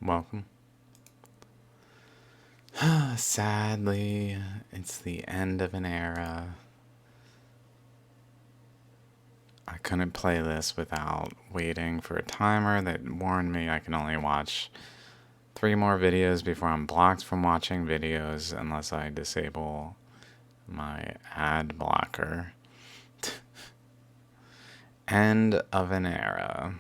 welcome. Sadly, it's the end of an era. I couldn't play this without waiting for a timer that warned me I can only watch 3 more videos before I'm blocked from watching videos unless I disable my ad blocker. End of an era.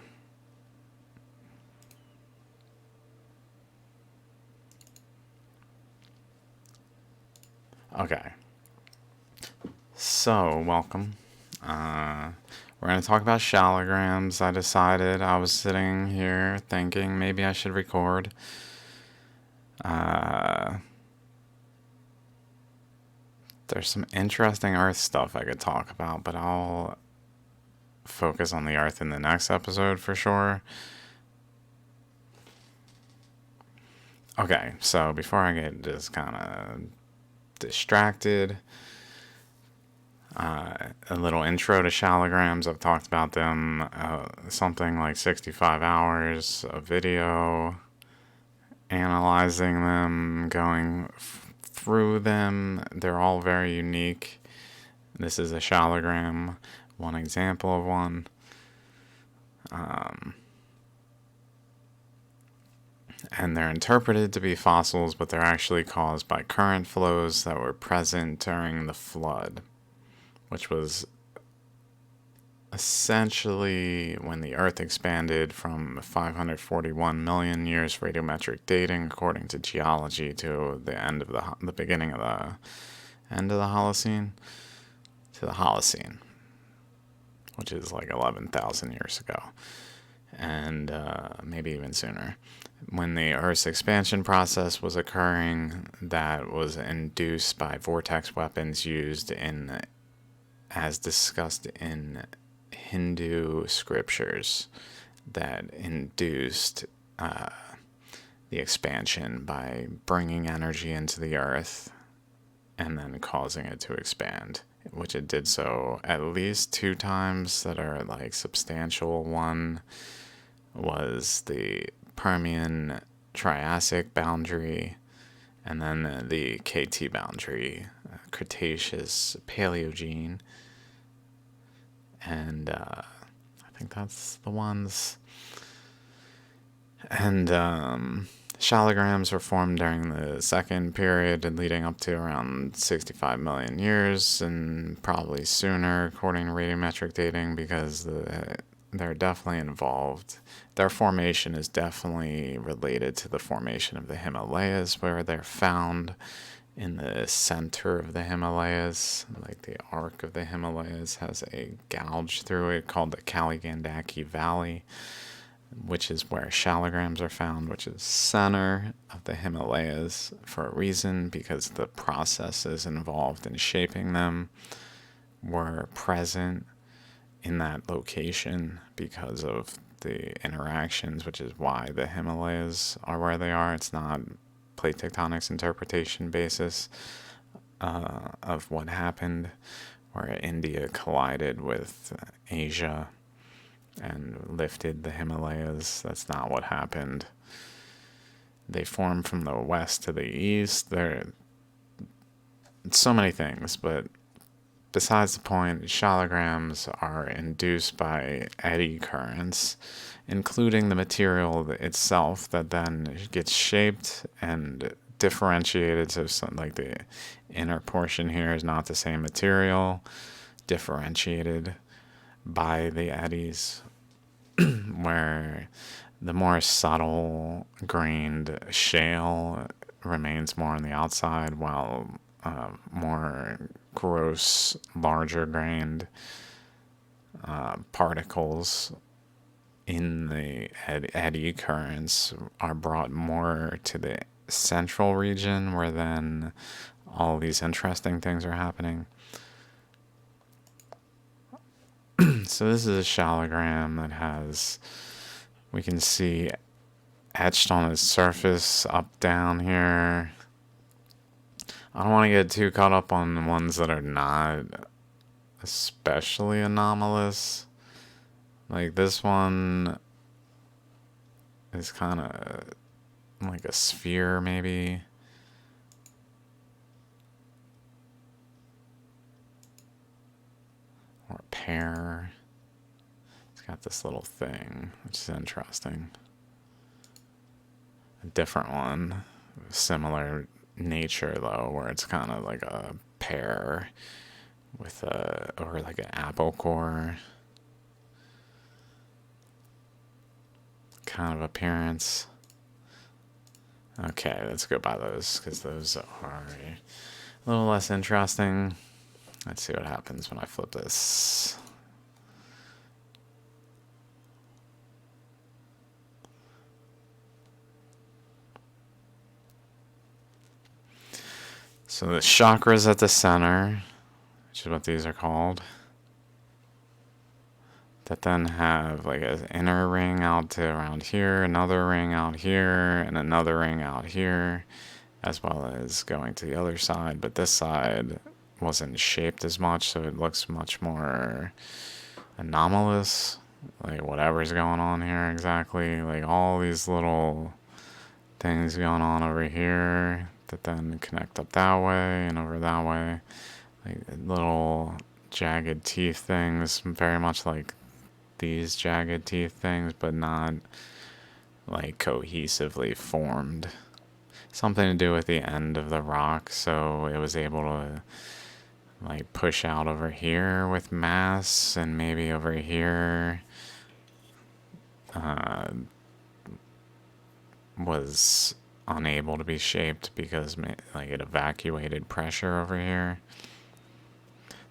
Okay. So, welcome. We're going to talk about shallograms. I decided I was sitting here thinking maybe I should record. There's some interesting Earth stuff I could talk about, but I'll focus on the Earth in the next episode for sure. Okay, so before I get just kind of distracted, a little intro to shallograms. I've talked about them, something like 65 hours of video, analyzing them, going through them. They're all very unique. This is a shallogram, one example of one. And they're interpreted to be fossils, but they're actually caused by current flows that were present during the flood, which was essentially when the Earth expanded from 541 million years radiometric dating, according to geology, to the beginning of the end of the Holocene to the Holocene, which is like 11,000 years ago, and maybe even sooner. When the Earth's expansion process was occurring, that was induced by vortex weapons used as discussed in Hindu scriptures, that induced the expansion by bringing energy into the Earth and then causing it to expand, which it did so at least 2 times that are like substantial. One was the Permian Triassic boundary, and then the KT boundary, Cretaceous Paleogene, and I think that's the ones. And shallograms were formed during the second period and leading up to around 65 million years, and probably sooner according to radiometric dating, because they're definitely involved. Their formation is definitely related to the formation of the Himalayas, where they're found in the center of the Himalayas. Like the arc of the Himalayas has a gouge through it called the Kaligandaki Valley, which is where shallograms are found, which is center of the Himalayas for a reason, because the processes involved in shaping them were present in that location because of the interactions, which is why the Himalayas are where they are. It's not plate tectonics interpretation basis of what happened, where India collided with Asia and lifted the Himalayas. That's not what happened. They formed from the west to the east. There are so many things, but besides the point, shallograms are induced by eddy currents, including the material itself that then gets shaped and differentiated. So like the inner portion here is not the same material, differentiated by the eddies, where the more subtle grained shale remains more on the outside, while more gross, larger grained particles in the eddy currents are brought more to the central region, where then all these interesting things are happening. So this is a shallogram that has, we can see etched on its surface up down here. I don't want to get too caught up on the ones that are not especially anomalous. Like this one is kind of like a sphere maybe. Or a pear. It's got this little thing, which is interesting. A different one, similar nature though, where it's kind of like a pear with a, or like an apple core kind of appearance. Okay, let's go by those because those are a little less interesting. Let's see what happens when I flip this. So the chakras at the center, which is what these are called, that then have like an inner ring out to around here, another ring out here, and another ring out here, as well as going to the other side. But this side wasn't shaped as much, so it looks much more anomalous. Like whatever's going on here exactly, like all these little things going on over here that then connect up that way and over that way. Like little jagged teeth things, very much like these jagged teeth things, but not like cohesively formed. Something to do with the end of the rock, so it was able to like push out over here with mass, and maybe over here was unable to be shaped because like it evacuated pressure over here.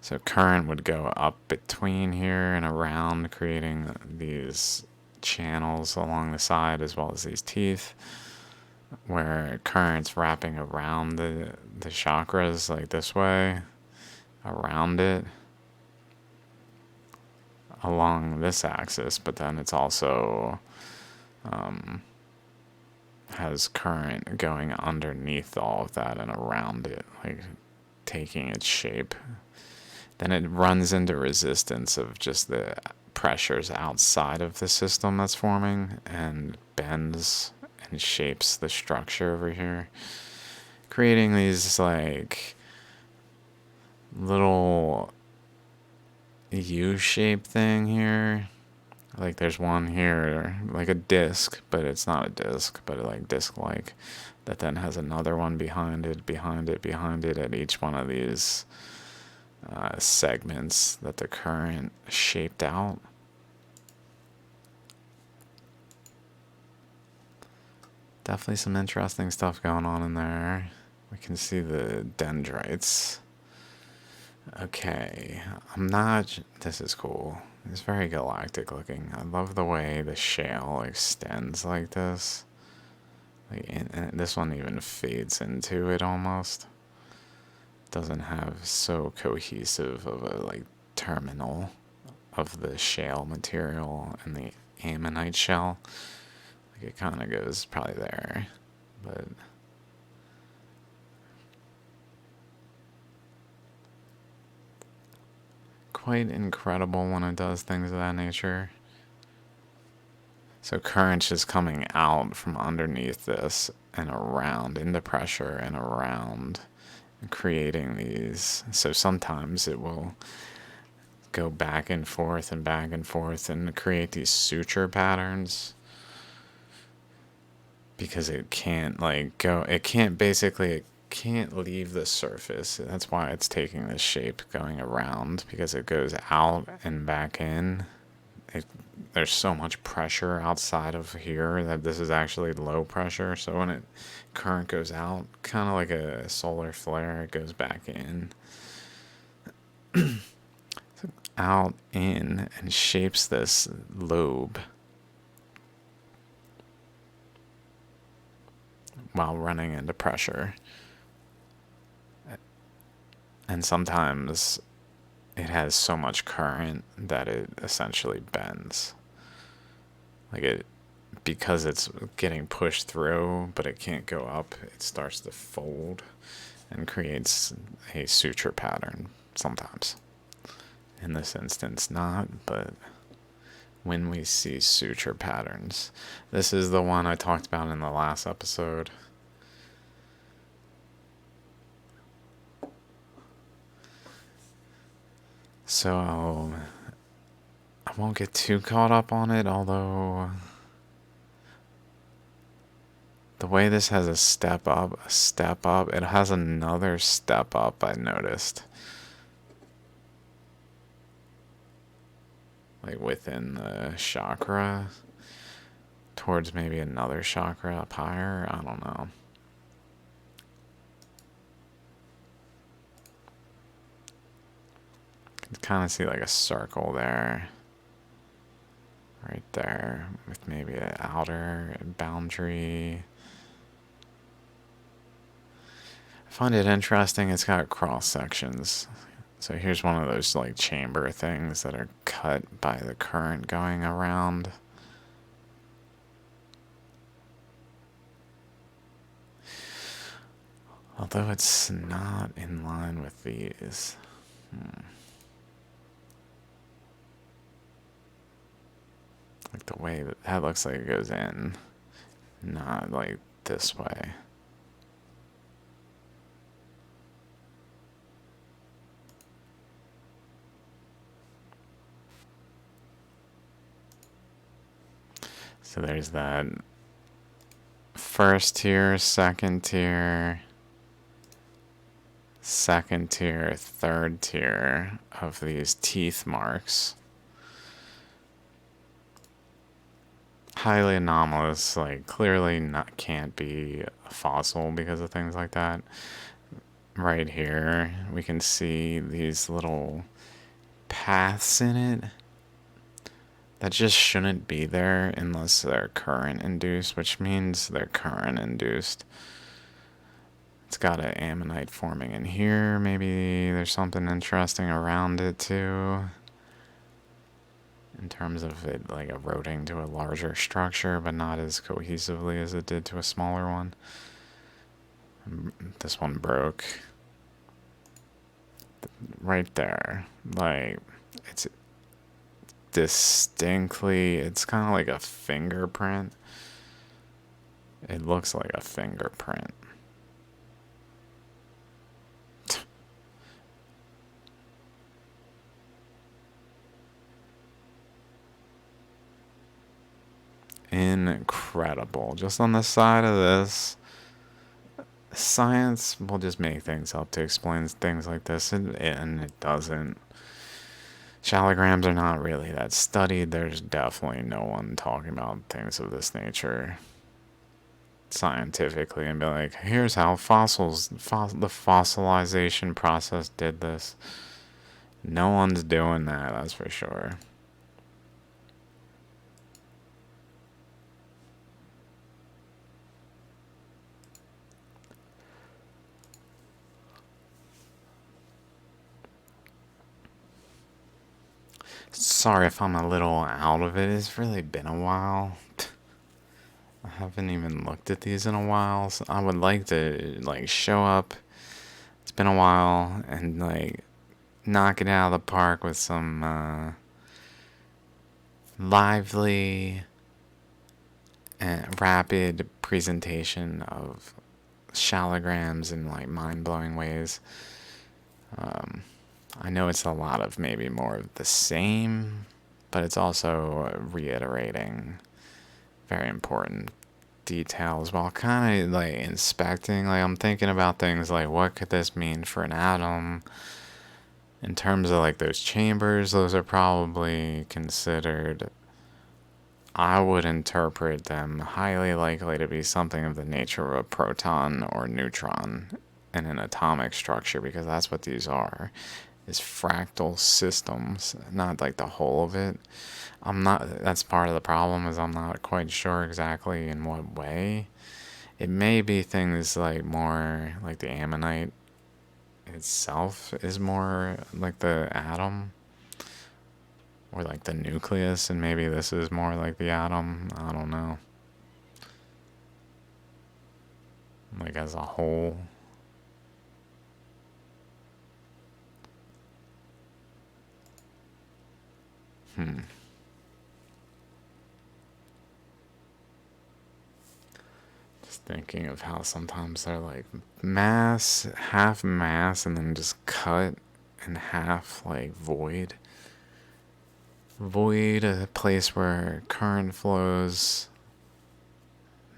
So current would go up between here and around, creating these channels along the side as well as these teeth, where current's wrapping around the chakras like this way, around it, along this axis, but then it's also has current going underneath all of that and around it, like taking its shape. Then it runs into resistance of just the pressures outside of the system that's forming and bends and shapes the structure over here, creating these like little U-shaped thing here. Like there's one here, like a disc, but it's not a disc, but like disc-like, that then has another one behind it, behind it, behind it at each one of these segments that the current shaped out. Definitely some interesting stuff going on in there. We can see the dendrites. Okay, this is cool. It's very galactic looking. I love the way the shale extends like this. Like, and this one even fades into it almost. Doesn't have so cohesive of a like terminal of the shale material and the ammonite shell. Like it kind of goes probably there, but quite incredible when it does things of that nature. So current's just coming out from underneath this and around into pressure and around, creating these. So sometimes it will go back and forth and create these suture patterns because it can't it can't leave the surface. That's why it's taking this shape going around, because it goes out and back in. There's so much pressure outside of here that this is actually low pressure. So when it current goes out, kind of like a solar flare, it goes back in, out, in, and shapes this lobe while running into pressure. And sometimes it has so much current that it essentially bends. Like because it's getting pushed through, but it can't go up, it starts to fold and creates a suture pattern sometimes. In this instance, not, but when we see suture patterns. This is the one I talked about in the last episode. So I won't get too caught up on it, although the way this has a step up, it has another step up, I noticed. Like within the chakra, towards maybe another chakra up higher, I don't know. You can kind of see like a circle there. Right there, with maybe an outer boundary. I find it interesting, it's got cross sections. So here's one of those like chamber things that are cut by the current going around. Although it's not in line with these. Like the way that looks like it goes in, not like this way. So there's that first tier, second tier, third tier of these teeth marks. Highly anomalous, like clearly can't be a fossil because of things like that. Right here, we can see these little paths in it that just shouldn't be there unless they're current induced, which means they're current induced. It's got an ammonite forming in here. Maybe there's something interesting around it too, in terms of it like eroding to a larger structure, but not as cohesively as it did to a smaller one. This one broke. Right there. Like, it's distinctly, it's kind of like a fingerprint. It looks like a fingerprint. Incredible. Just on the side of this, science will just make things up to explain things like this, and it doesn't. Shallograms are not really that studied. There's definitely no one talking about things of this nature scientifically and be like, here's how the fossilization process did this. No one's doing that, that's for sure. Sorry if I'm a little out of it. It's really been a while. I haven't even looked at these in a while. So I would like to like show up. It's been a while and like knock it out of the park with some lively and rapid presentation of shallograms in like mind-blowing ways. I know it's a lot of maybe more of the same, but it's also reiterating very important details while kind of like inspecting. Like, I'm thinking about things like, what could this mean for an atom? In terms of like those chambers, those are probably considered, I would interpret them highly likely to be something of the nature of a proton or neutron in an atomic structure, because that's what these are, is fractal systems, not like the whole of it. That's part of the problem, is I'm not quite sure exactly in what way. It may be things like more like the ammonite itself is more like the atom, or like the nucleus, and maybe this is more like the atom. I don't know. Like as a whole. thinking of how sometimes they're like mass, half mass, and then just cut in half, like void. Void, a place where current flows.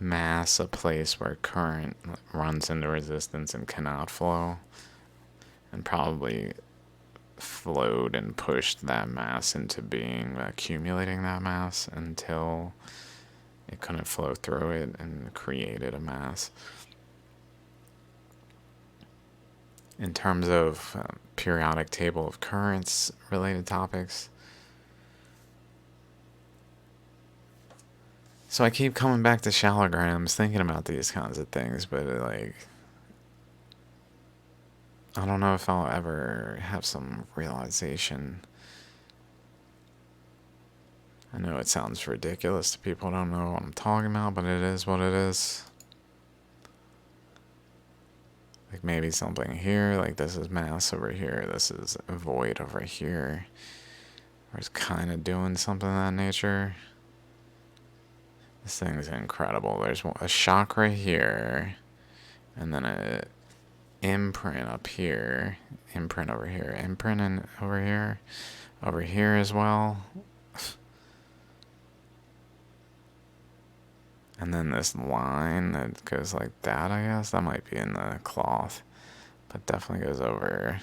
Mass, a place where current runs into resistance and cannot flow. And probably flowed and pushed that mass into being, accumulating that mass until it couldn't flow through it and created a mass. In terms of periodic table of currents related topics, so I keep coming back to shallograms thinking about these kinds of things, but like, I don't know if I'll ever have some realization. I know it sounds ridiculous to people who don't know what I'm talking about, but it is what it is. Like maybe something here, like this is mass over here, this is void over here. Or it's kind of doing something of that nature. This thing's incredible. There's a chakra here, and then a imprint up here, imprint over here, imprint over here as well. And then this line that goes like that, I guess. That might be in the cloth. But definitely goes over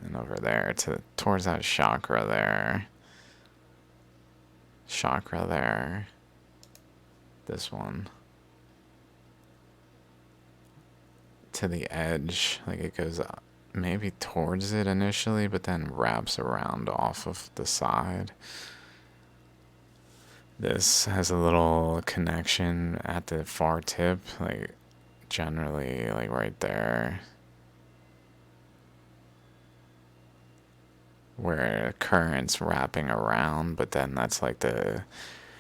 and over there towards that chakra there. Chakra there. This one. To the edge. Like it goes maybe towards it initially, but then wraps around off of the side. This has a little connection at the far tip, like generally like right there, where current's wrapping around, but then that's like the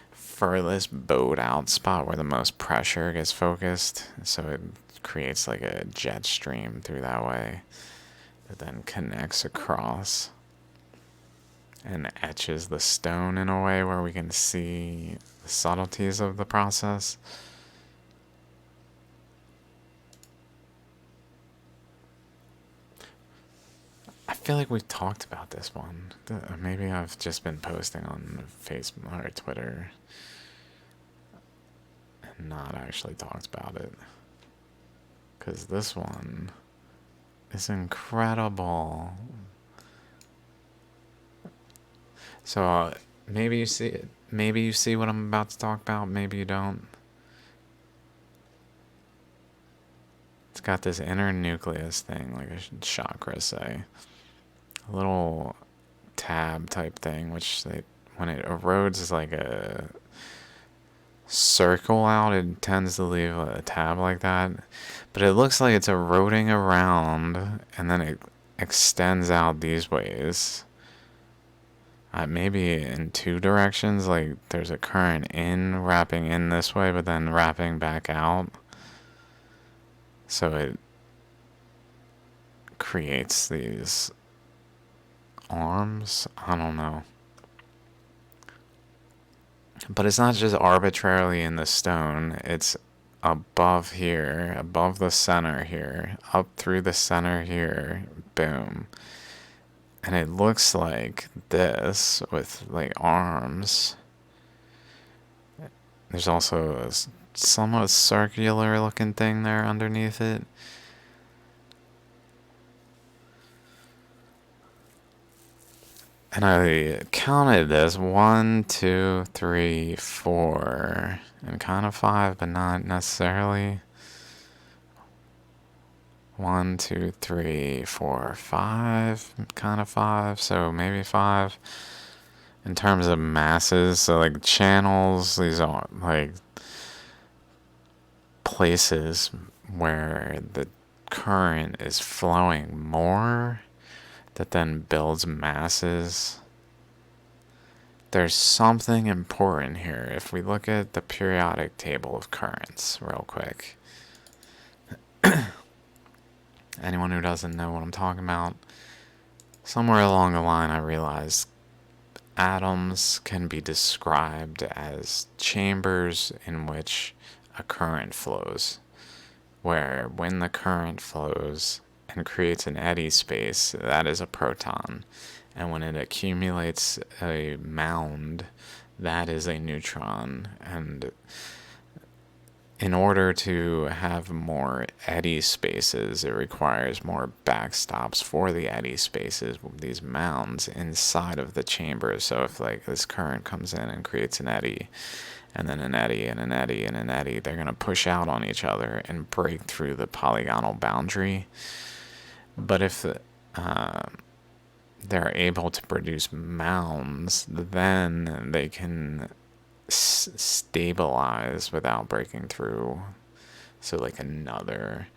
furthest bowed out spot where the most pressure gets focused, so it creates like a jet stream through that way that then connects across and etches the stone in a way where we can see the subtleties of the process. I feel like we've talked about this one. Maybe I've just been posting on Facebook or Twitter and not actually talked about it. Because this one is incredible. So maybe you see it. Maybe you see what I'm about to talk about. Maybe you don't. It's got this inner nucleus thing, like a chakra, say. A little tab type thing, which when it erodes is like a circle out, it tends to leave a tab like that. But it looks like it's eroding around, and then it extends out these ways. Maybe in two directions, like there's a current in, wrapping in this way, but then wrapping back out. So it creates these arms. I don't know. But it's not just arbitrarily in the stone. It's above here, above the center here, up through the center here, boom. And it looks like this with like arms. There's also a somewhat circular looking thing there underneath it. And I counted this 1, 2, 3, 4, and kind of 5, but not necessarily. 1, 2, 3, 4, 5, kind of 5, so maybe 5. In terms of masses, so like channels, these are like places where the current is flowing more that then builds masses. There's something important here. If we look at the periodic table of currents real quick. Anyone who doesn't know what I'm talking about, somewhere along the line I realized atoms can be described as chambers in which a current flows. where when the current flows and creates an eddy space, that is a proton. And when it accumulates a mound, that is a neutron. And in order to have more eddy spaces, it requires more backstops for the eddy spaces, these mounds inside of the chamber. So if like this current comes in and creates an eddy, and then an eddy and an eddy and an eddy, they're going to push out on each other and break through the polygonal boundary. But if they're able to produce mounds, then they can stabilize without breaking through. So like another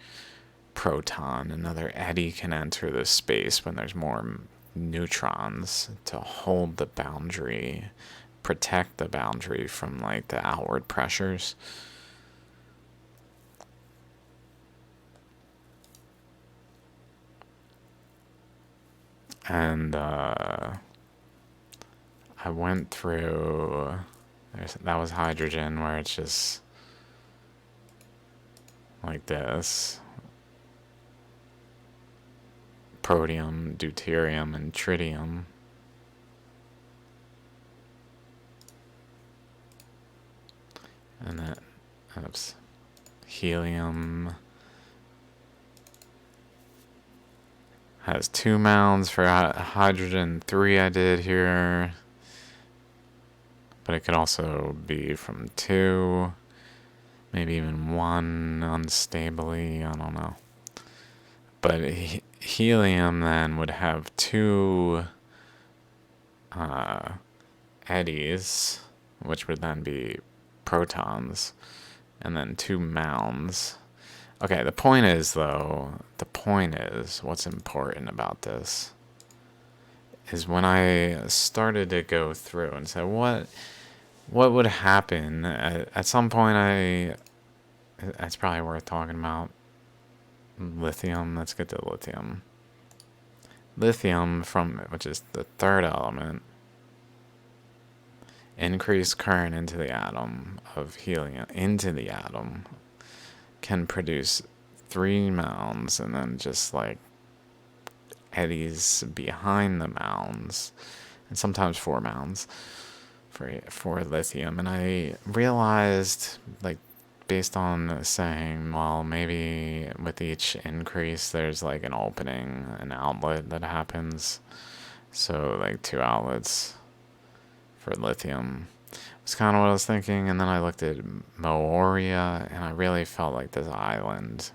proton, another eddy can enter the space when there's more neutrons to hold the boundary, protect the boundary from like the outward pressures. And I went through, that was hydrogen, where it's just like this. Protium, deuterium, and tritium. And then, oops, helium has 2 mounds for hydrogen, 3 I did here. But it could also be from 2, maybe even 1 unstably, I don't know. But helium then would have 2 eddies, which would then be protons, and then 2 mounds. Okay, the point is, what's important about this is when I started to go through and say, what would happen at some point, that's probably worth talking about. Lithium, let's get to lithium. Lithium, which is the third element, increased current into the atom of helium, can produce 3 mounds and then just like eddies behind the mounds, and sometimes 4 mounds for lithium. And I realized, like, based on saying, well, maybe with each increase there's like an opening, an outlet that happens. So like 2 outlets for lithium was kind of what I was thinking. And then I looked at Moorea, and I really felt like this island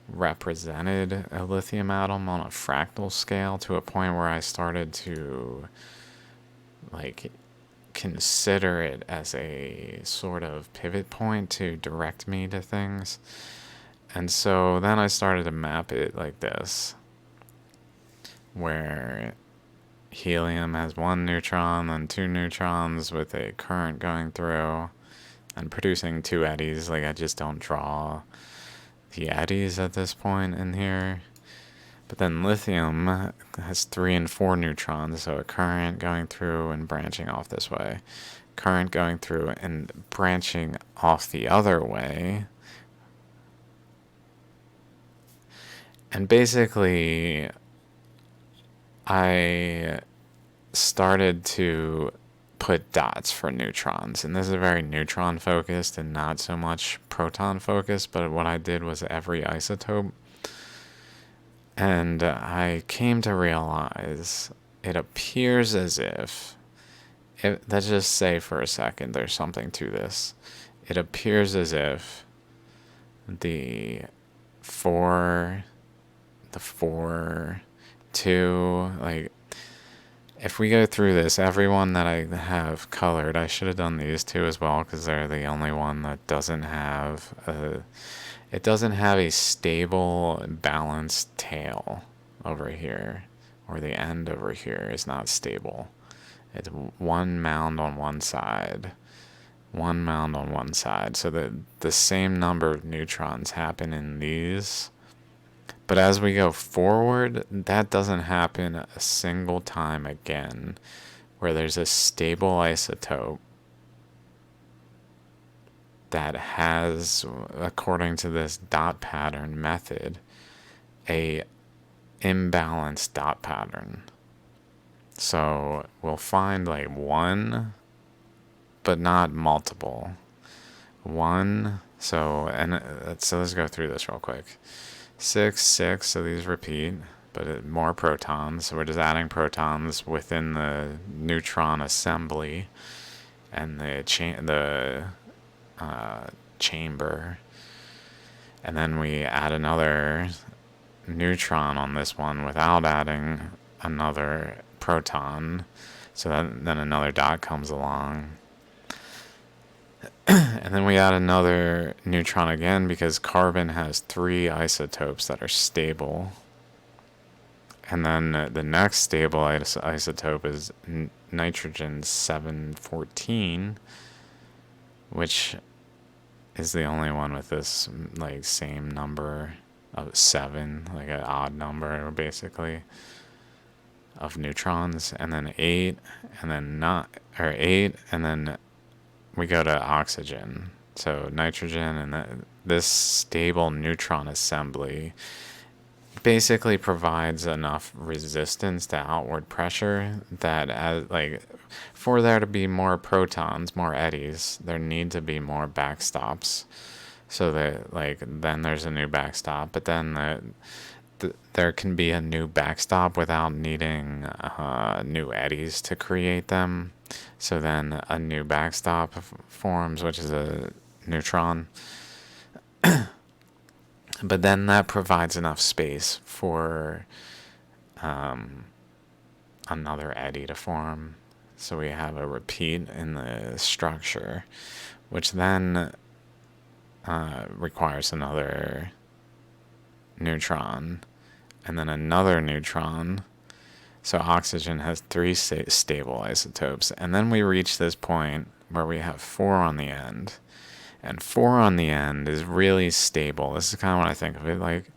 represented a lithium atom on a fractal scale, to a point where I started to like consider it as a sort of pivot point to direct me to things. And so then I started to map it like this, where helium has 1 neutron and 2 neutrons with a current going through and producing 2 eddies. Like, I just don't draw the eddies at this point in here. But then lithium has 3 and 4 neutrons, so a current going through and branching off this way, current going through and branching off the other way. And basically, I started to put dots for neutrons, and this is very neutron focused and not so much proton focused. But what I did was every isotope. And I came to realize it appears as if, let's just say for a second there's something to this. It appears as if the 4, 2, like, if we go through this, everyone that I have colored, I should have done these 2 as well, because they're the only one that doesn't have it doesn't have a stable, balanced tail over here, or the end over here is not stable. It's 1 mound on one side, 1 mound on one side. So the same number of neutrons happen in these. But as we go forward, that doesn't happen a single time again, where there's a stable isotope that has, according to this dot pattern method, a imbalanced dot pattern. So we'll find like one, but not multiple. One, so let's go through this real quick. 6, 6, so these repeat, but more protons. So we're just adding protons within the neutron assembly and the chamber. And then we add another neutron on this one without adding another proton. So then another dot comes along. And then we add another neutron again because carbon has 3 isotopes that are stable. And then the next stable isotope is nitrogen 714, which is the only one with this like same number of 7, like an odd number basically, of neutrons. And then 8, and then 8, and then we go to oxygen. So nitrogen and this stable neutron assembly basically provides enough resistance to outward pressure that for there to be more protons, more eddies, there need to be more backstops. So that then there's a new backstop, but then there can be a new backstop without needing new eddies to create them. So then a new backstop forms, which is a neutron. But then that provides enough space for another eddy to form. So we have a repeat in the structure, which then requires another neutron, and then another neutron. So oxygen has 3 stable isotopes, and then we reach this point where we have 4 on the end. And 4 on the end is really stable. This is kind of what I think of it like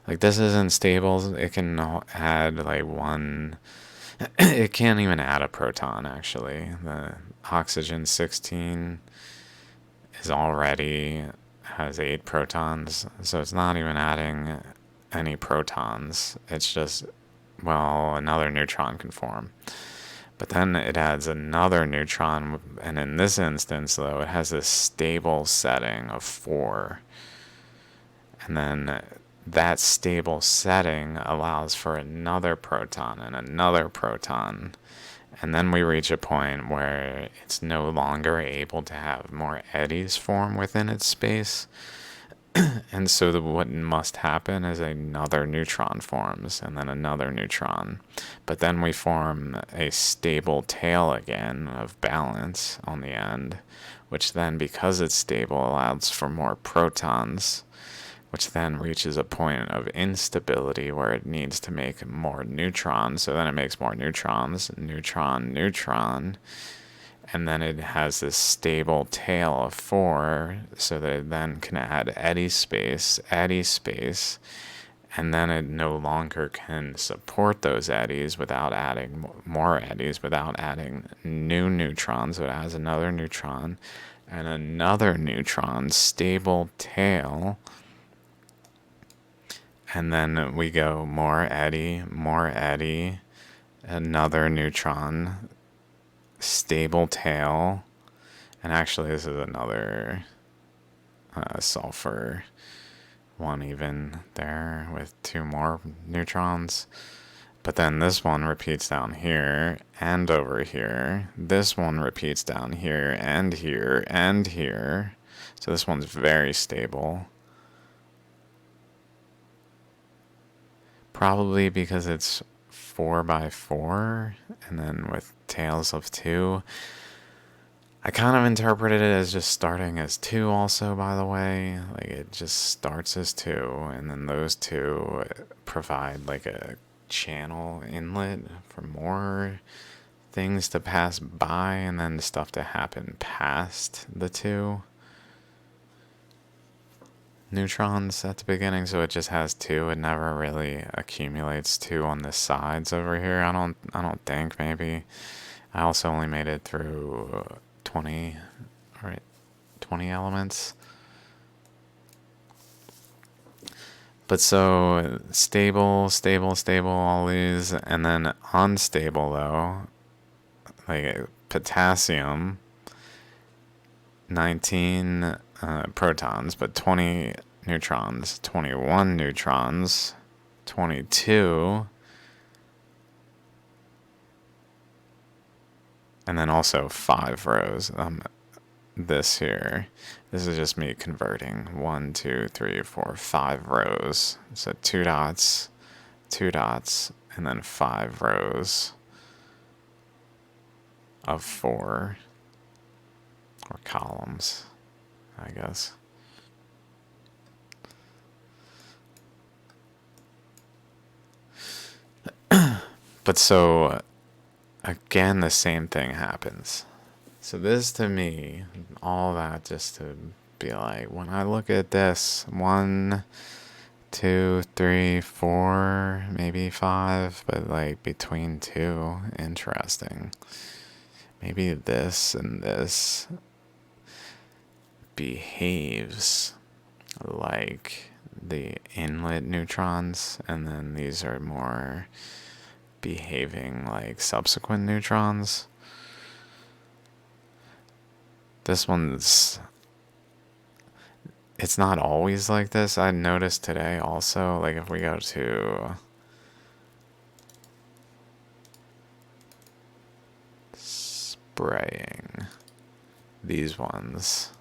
this isn't stable. It can add like 1. It can't even add a proton, actually. The oxygen 16 is already has 8 protons, so it's not even adding any protons. It's just, well, another neutron can form. But then it adds another neutron, and in this instance, though, it has this stable setting of 4. And then that stable setting allows for another proton and another proton. And then we reach a point where it's no longer able to have more eddies form within its space. And so what must happen is another neutron forms, and then another neutron. But then we form a stable tail again of balance on the end, which then, because it's stable, allows for more protons, which then reaches a point of instability where it needs to make more neutrons. So then it makes more neutrons, neutron, neutron. And then it has this stable tail of 4, so that it then can add eddy space, and then it no longer can support those eddies without adding more eddies, without adding new neutrons. So it has another neutron and another neutron, stable tail. And then we go more eddy, another neutron, stable tail, and actually this is another sulfur one even there with 2 more neutrons. But then this one repeats down here and over here. This one repeats down here and here and here. So this one's very stable. Probably because it's 4 by 4, and then with tails of 2. I kind of interpreted it as just starting as 2 also, by the way. Like, it just starts as 2, and then those 2 provide like a channel inlet for more things to pass by, and then stuff to happen past the 2 neutrons at the beginning. So it just has 2. It never really accumulates 2 on the sides over here. I don't think. Maybe I also only made it through 20 or 20 elements. But so stable, stable, stable, all these, and then unstable though, like potassium, 19 protons, but 20 neutrons, 21 neutrons, 22, and then also 5 rows. This here, this is just me converting 1, 2, 3, 4, 5 rows. So 2 dots, 2 dots, and then 5 rows of 4, or columns, I guess. But so again, the same thing happens. So this to me, all that just to be like, when I look at this, 1, 2, 3, 4, maybe 5, but like between 2, interesting. Maybe this and this behaves like the inlet neutrons, and then these are more behaving like subsequent neutrons. This one's, it's not always like this. I noticed today also, like if we go to spraying, these ones,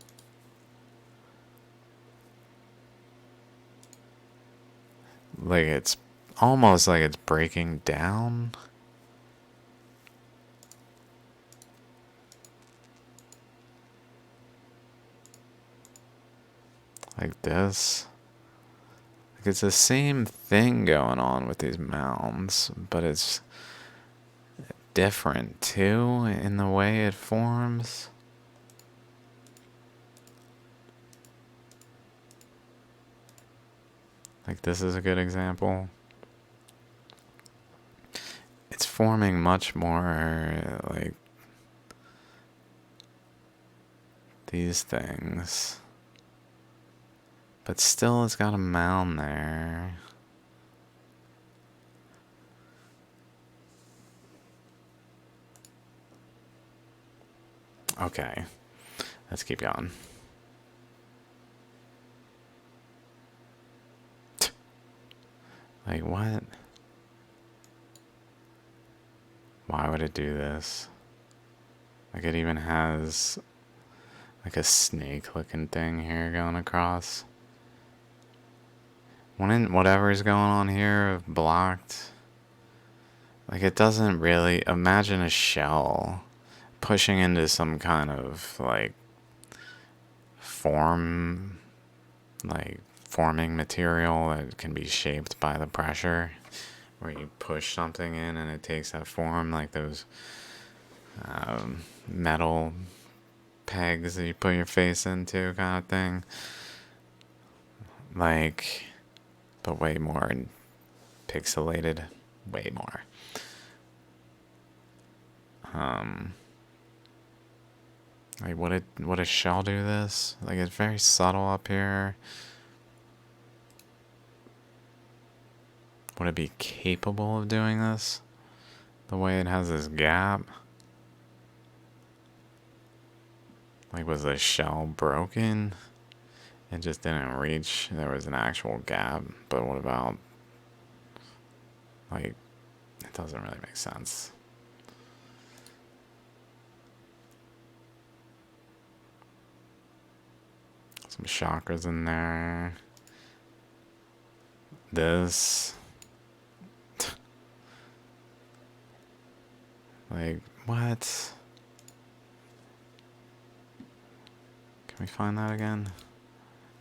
like it's almost like it's breaking down. Like this. Like it's the same thing going on with these mounds, but it's different too in the way it forms. Like this is a good example. It's forming much more like these things. But still it's got a mound there. Okay, let's keep going. Like what? Why would it do this? Like it even has like a snake looking thing here going across. When whatever's going on here blocked, like it doesn't really, imagine a shell pushing into some kind of like forming material that can be shaped by the pressure, where you push something in and it takes that form, like those metal pegs that you put your face into kind of thing. Like, but way more pixelated, way more. Like would a shell do this? Like it's very subtle up here. Would it be capable of doing this? The way it has this gap? Like was the shell broken? It just didn't reach. There was an actual gap. But what about, like, it doesn't really make sense. Some chakras in there. This. Like, what? Can we find that again?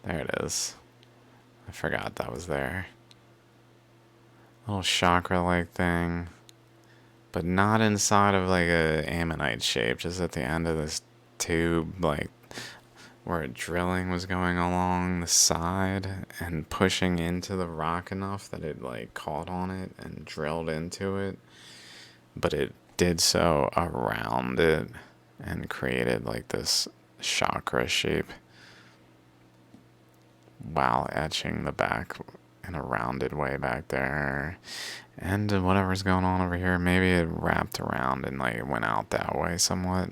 There it is. I forgot that was there. Little chakra-like thing. But not inside of like a ammonite shape, just at the end of this tube, like where drilling was going along the side and pushing into the rock enough that it like caught on it and drilled into it. But it did so around it and created like this chakra shape while etching the back in a rounded way back there. And whatever's going on over here, maybe it wrapped around and like went out that way somewhat.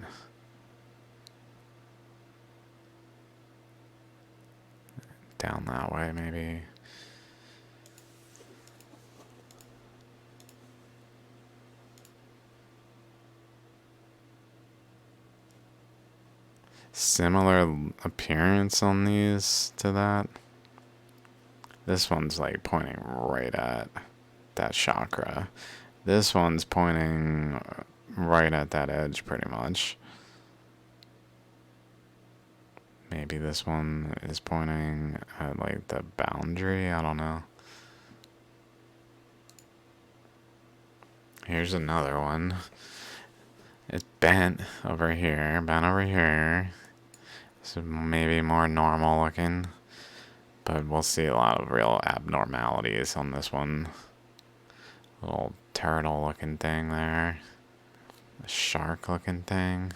Down that way, maybe. Similar appearance on these to that. This one's like pointing right at that chakra. This one's pointing right at that edge pretty much. Maybe this one is pointing at like the boundary, I don't know. Here's another one. It's bent over here, So maybe more normal looking. But we'll see a lot of real abnormalities on this one. Little turtle looking thing there. A shark looking thing.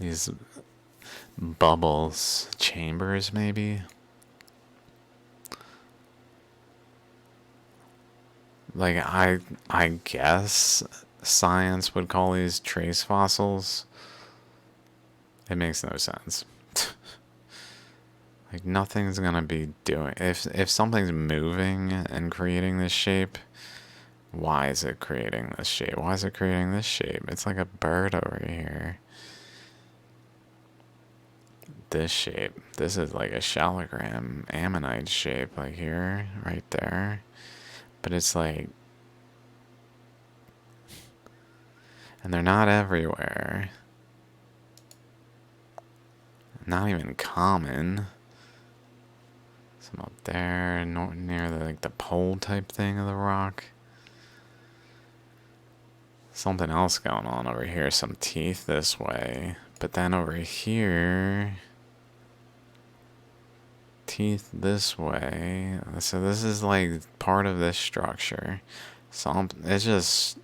These bubbles, chambers maybe. Like I guess science would call these trace fossils. It makes no sense. Like nothing's gonna be doing if something's moving and creating this shape, why is it creating this shape? Why is it creating this shape? It's like a bird over here. This shape. This is like a shallogram ammonite shape, like here, right there. But it's like, and they're not everywhere. Not even common. Some up there, near the, like the pole type thing of the rock. Something else going on over here. Some teeth this way. But then over here, teeth this way. So this is like part of this structure. It just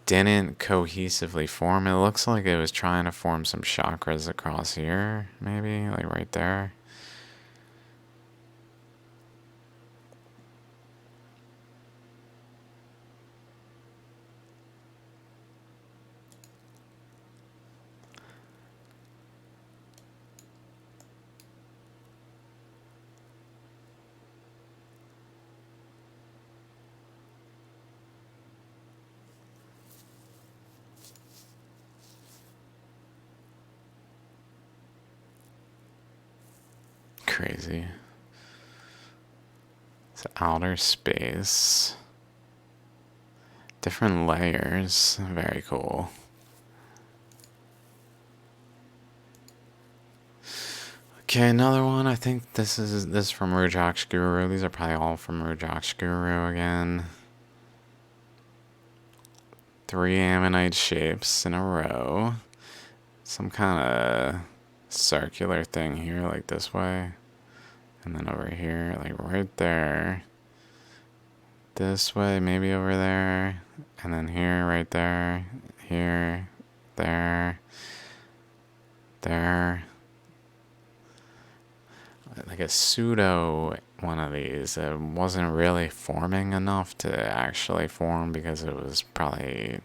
didn't cohesively form. It looks like it was trying to form some chakras across here, maybe, like right there. Crazy. It's outer space. Different layers. Very cool. Okay, another one. I think this is from Rujok's Guru. These are probably all from Rujok's Guru again. 3 ammonite shapes in a row. Some kind of circular thing here, like this way. And then over here, like right there. This way, maybe over there. And then here, right there. Here, there. There. Like a pseudo one of these. It wasn't really forming enough to actually form because it was probably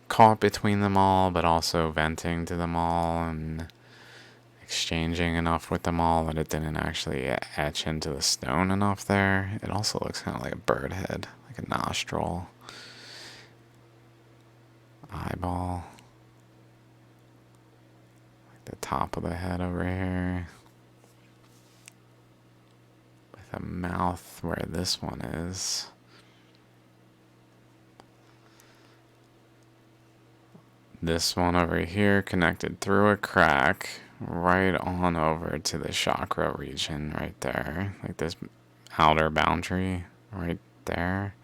caught between them all, but also venting to them all and exchanging enough with them all that it didn't actually etch into the stone enough there. It also looks kind of like a bird head, like a nostril, eyeball, like the top of the head over here, with a mouth where this one is. This one over here connected through a crack right on over to the chakra region right there. Like this outer boundary right there.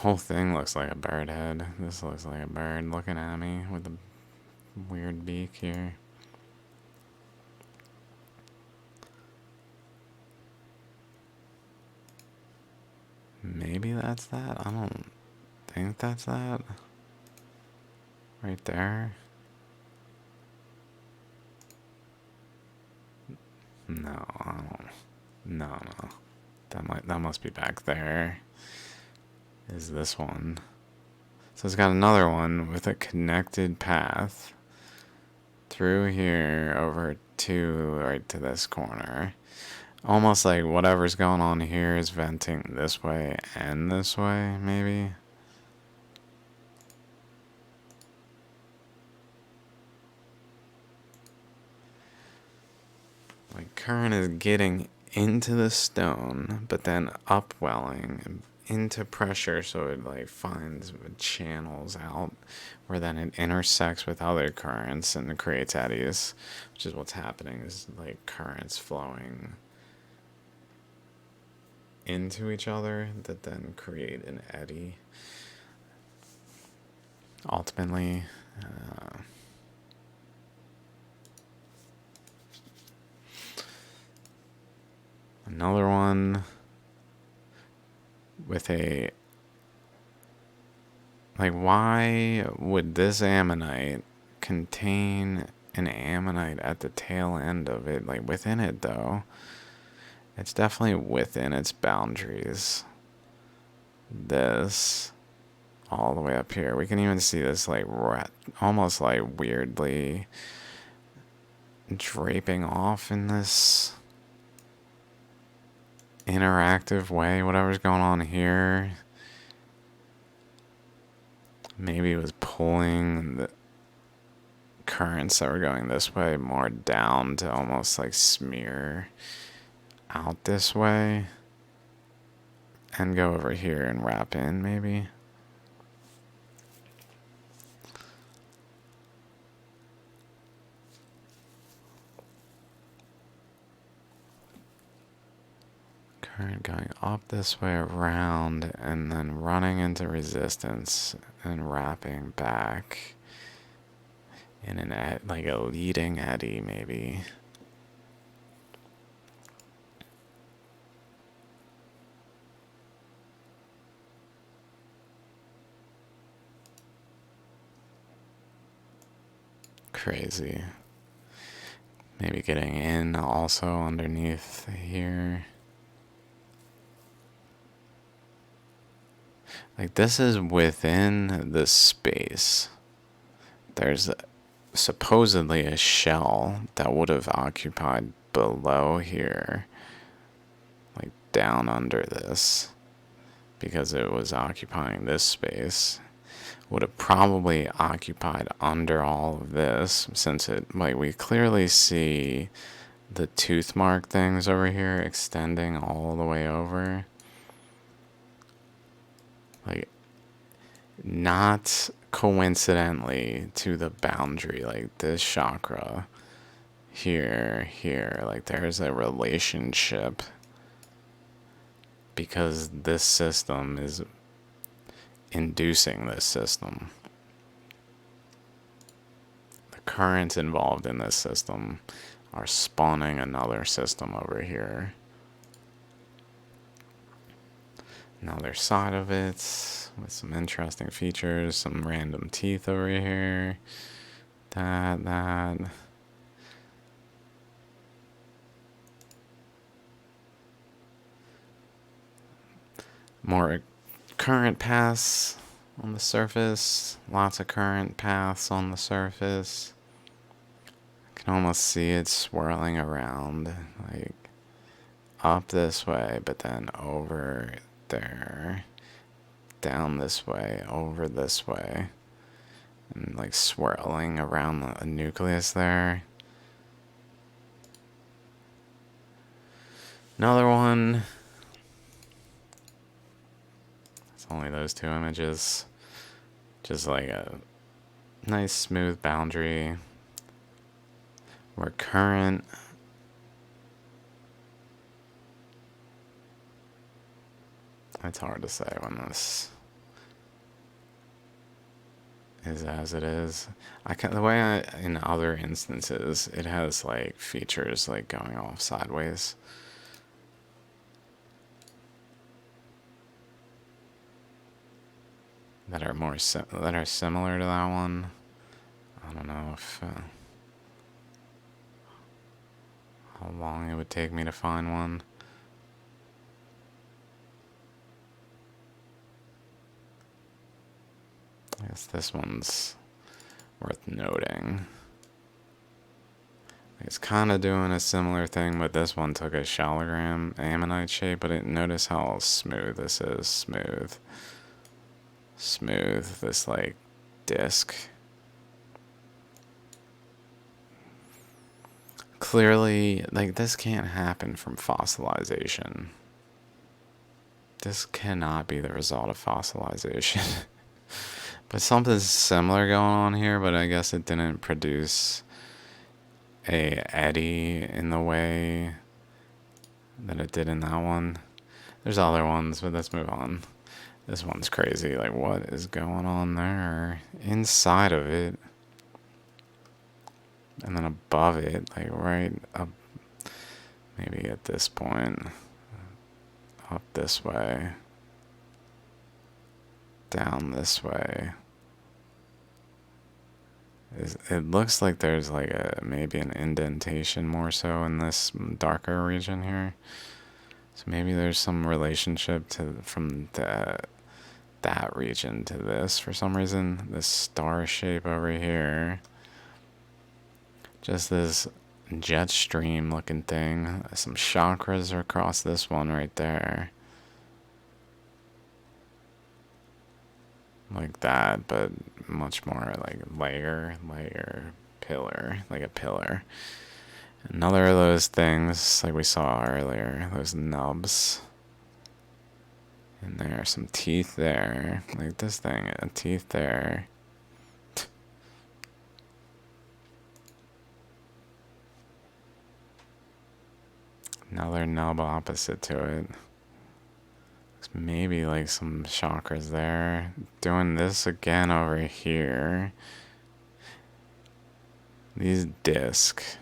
whole thing looks like a bird head. This looks like a bird looking at me with a weird beak here. Maybe that's that. I don't think that's that. Right there. No, I don't. No. That must be back there. Is this one? So it's got another one with a connected path through here over to right to this corner. Almost like whatever's going on here is venting this way and this way, maybe. Like current is getting into the stone, but then upwelling into pressure, so it like finds channels out where then it intersects with other currents and creates eddies, which is what's happening. Is like currents flowing into each other that then create an eddy. Ultimately, another one with a, like, why would this ammonite contain an ammonite at the tail end of it? Like within it though, it's definitely within its boundaries. This all the way up here, we can even see this like almost like weirdly draping off in this interactive way. Whatever's going on here, maybe it was pulling the currents that were going this way more down to almost like smear out this way and go over here and wrap in, maybe. Current going up this way around and then running into resistance and wrapping back in an like a leading eddy, maybe. Crazy. Maybe getting in also underneath here. Like this is within the space. There's supposedly a shell that would have occupied below here, like down under this, because it was occupying this space. Would have probably occupied under all of this, since it, like, we clearly see the tooth mark things over here extending all the way over. Like, not coincidentally to the boundary, like this chakra here, like there's a relationship because this system is inducing this system. The currents involved in this system are spawning another system over here. Another side of it with some interesting features, some random teeth over here. That. More current paths on the surface. Lots of current paths on the surface. I can almost see it swirling around, like up this way, but then over there, down this way, over this way, and like swirling around the nucleus there. Another one. It's only those two images. Just like a nice smooth boundary where current it's hard to say when this is as it is. The way in other instances, it has like features like going off sideways. That are that are similar to that one. I don't know if how long it would take me to find one. I guess this one's worth noting. It's kind of doing a similar thing, but this one took a shallogram ammonite shape, but notice how smooth this is. Smooth, this like disc. Clearly, like this can't happen from fossilization. This cannot be the result of fossilization. But something's similar going on here, but I guess it didn't produce a eddy in the way that it did in that one. There's other ones, but let's move on. This one's crazy. Like, what is going on there? Inside of it. And then above it, like right up, maybe at this point, up this way, down this way. It looks like there's like maybe an indentation more so in this darker region here. So maybe there's some relationship from that region to this for some reason. This star shape over here. Just this jet stream looking thing. Some chakras are across this one right there. Like that, but much more like layer, pillar, like a pillar. Another of those things like we saw earlier, those nubs. And there are some teeth there. Like this thing, a teeth there. Another nub opposite to it. Maybe like some chakras there. Doing this again over here. These discs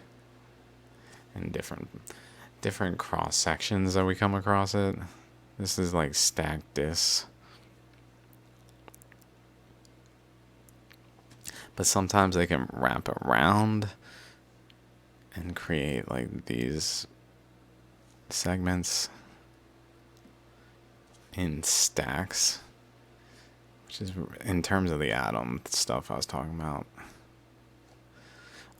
and different cross sections that we come across it. This is like stacked discs. But sometimes they can wrap around and create like these segments in stacks, which is in terms of the atom stuff I was talking about.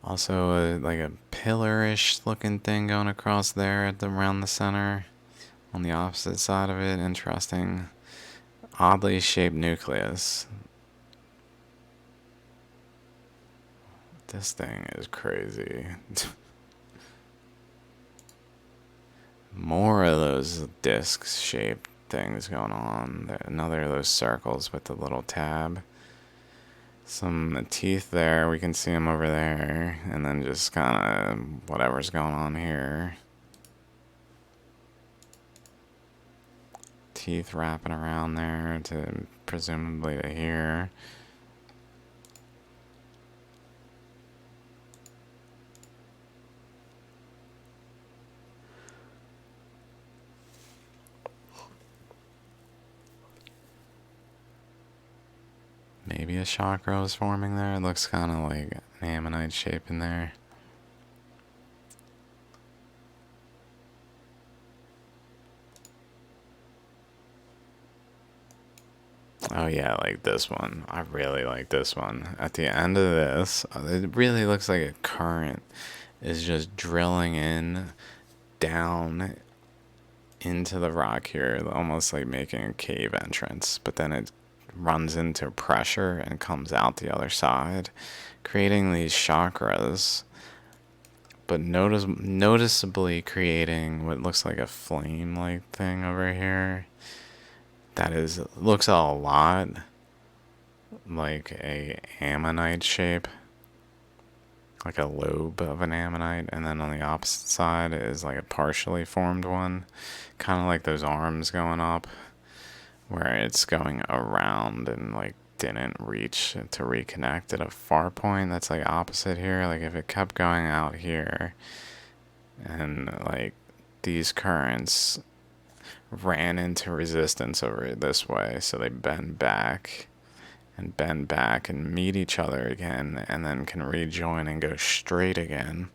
Also, like a pillar-ish looking thing going across there around the center. On the opposite side of it, interesting. Oddly shaped nucleus. This thing is crazy. More of those disc-shaped things going on. Another of those circles with the little tab. Some teeth there. We can see them over there. And then just kind of whatever's going on here. Teeth wrapping around there to presumably to here. Maybe a chakra is forming there. It looks kind of like an ammonite shape in there. Oh yeah, like this one. I really like this one. At the end of this, it really looks like a current is just drilling in down into the rock here, almost like making a cave entrance, but then it runs into pressure and comes out the other side, creating these chakras, but noticeably creating what looks like a flame-like thing over here. That looks a lot like a ammonite shape, like a lobe of an ammonite, and then on the opposite side is like a partially formed one, kind of like those arms going up, where it's going around and like didn't reach to reconnect at a far point that's like opposite here. Like if it kept going out here and like these currents ran into resistance over this way, so they bend back and meet each other again and then can rejoin and go straight again,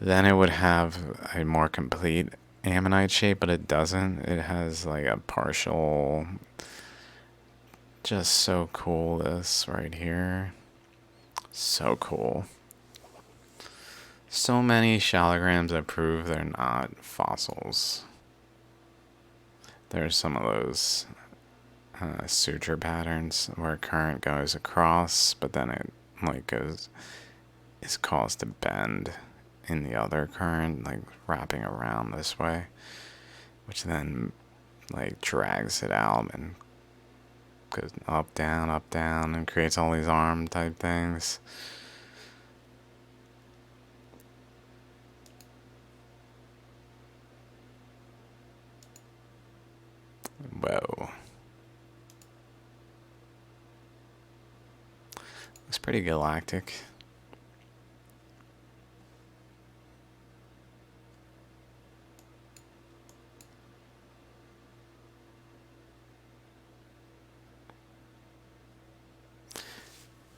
then it would have a more complete ammonite shape, but it doesn't. It has like a partial. Just so cool, this right here. So cool. So many shallograms that prove they're not fossils. There's some of those suture patterns where current goes across, but then it like is caused to bend in the other current, like wrapping around this way, which then like drags it out and goes up, down, and creates all these arm type things. Whoa. Looks pretty galactic.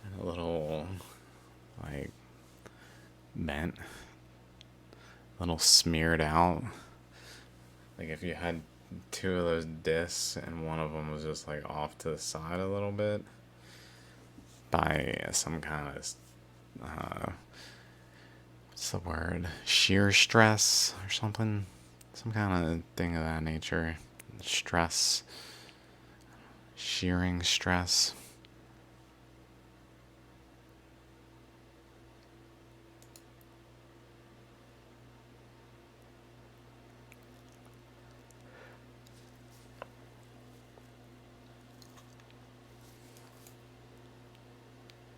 And a little, like, bent. A little smeared out. Like if you had two of those discs and one of them was just like off to the side a little bit by some kind of what's the word, shear stress or something, some kind of thing of that nature. Stress, shearing stress.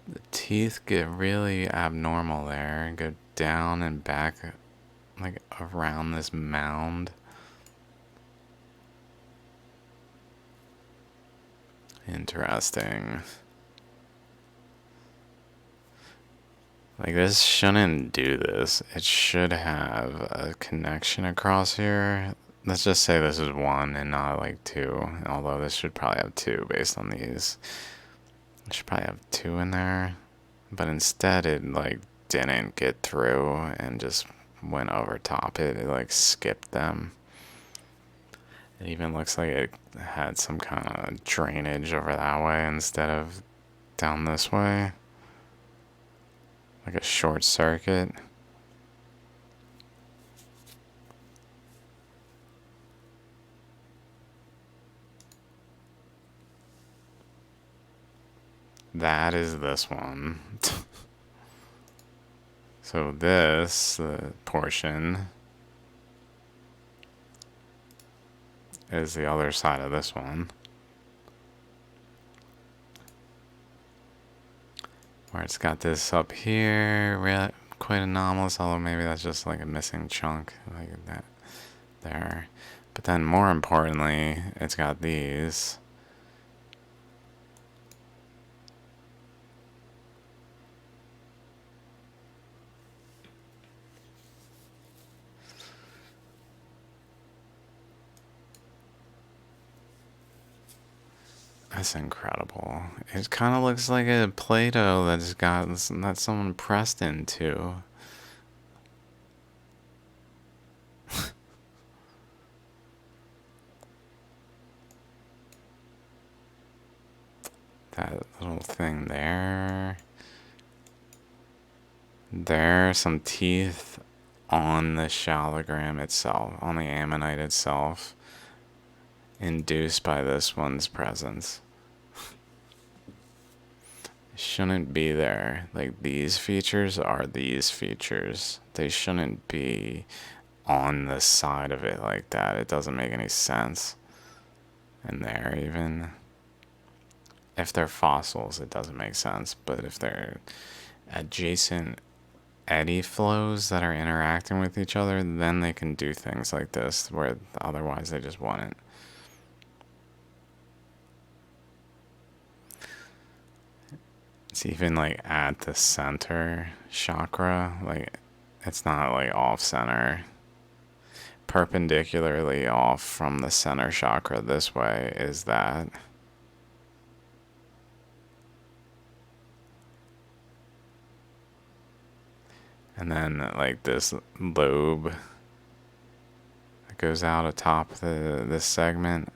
The teeth get really abnormal there and go down and back like around this mound. Interesting. Like this shouldn't do this. It should have a connection across here. Let's just say this is one and not like two. Although this should probably have two based on these. It should probably have two in there. But instead it like didn't get through and just went over top it. It like skipped them. It even looks like it had some kind of drainage over that way instead of down this way. Like a short circuit. That is this one. So this portion is the other side of this one. Where it's got this up here, quite anomalous, although maybe that's just like a missing chunk, like that there. But then more importantly, it's got these. That's incredible. It kind of looks like a Play-Doh that someone pressed into. That little thing there. There are some teeth on the shallogram itself, on the ammonite itself, induced by this one's presence. Shouldn't be there. Like these features are these features. They shouldn't be on the side of it like that. It doesn't make any sense. And there even. If they're fossils, it doesn't make sense. But if they're adjacent eddy flows that are interacting with each other, then they can do things like this, where otherwise they just wouldn't. It's even like at the center chakra, like it's not like off center. Perpendicularly off from the center chakra this way is that. And then like this lobe that goes out atop this segment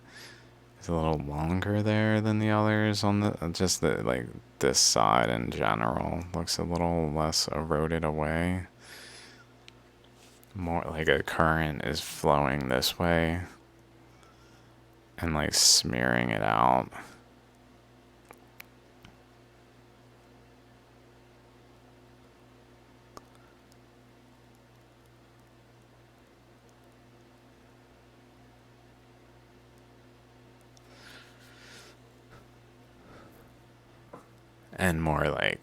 is a little longer there than the others on the just the like this side in general looks a little less eroded away. More like a current is flowing this way and like smearing it out. And more like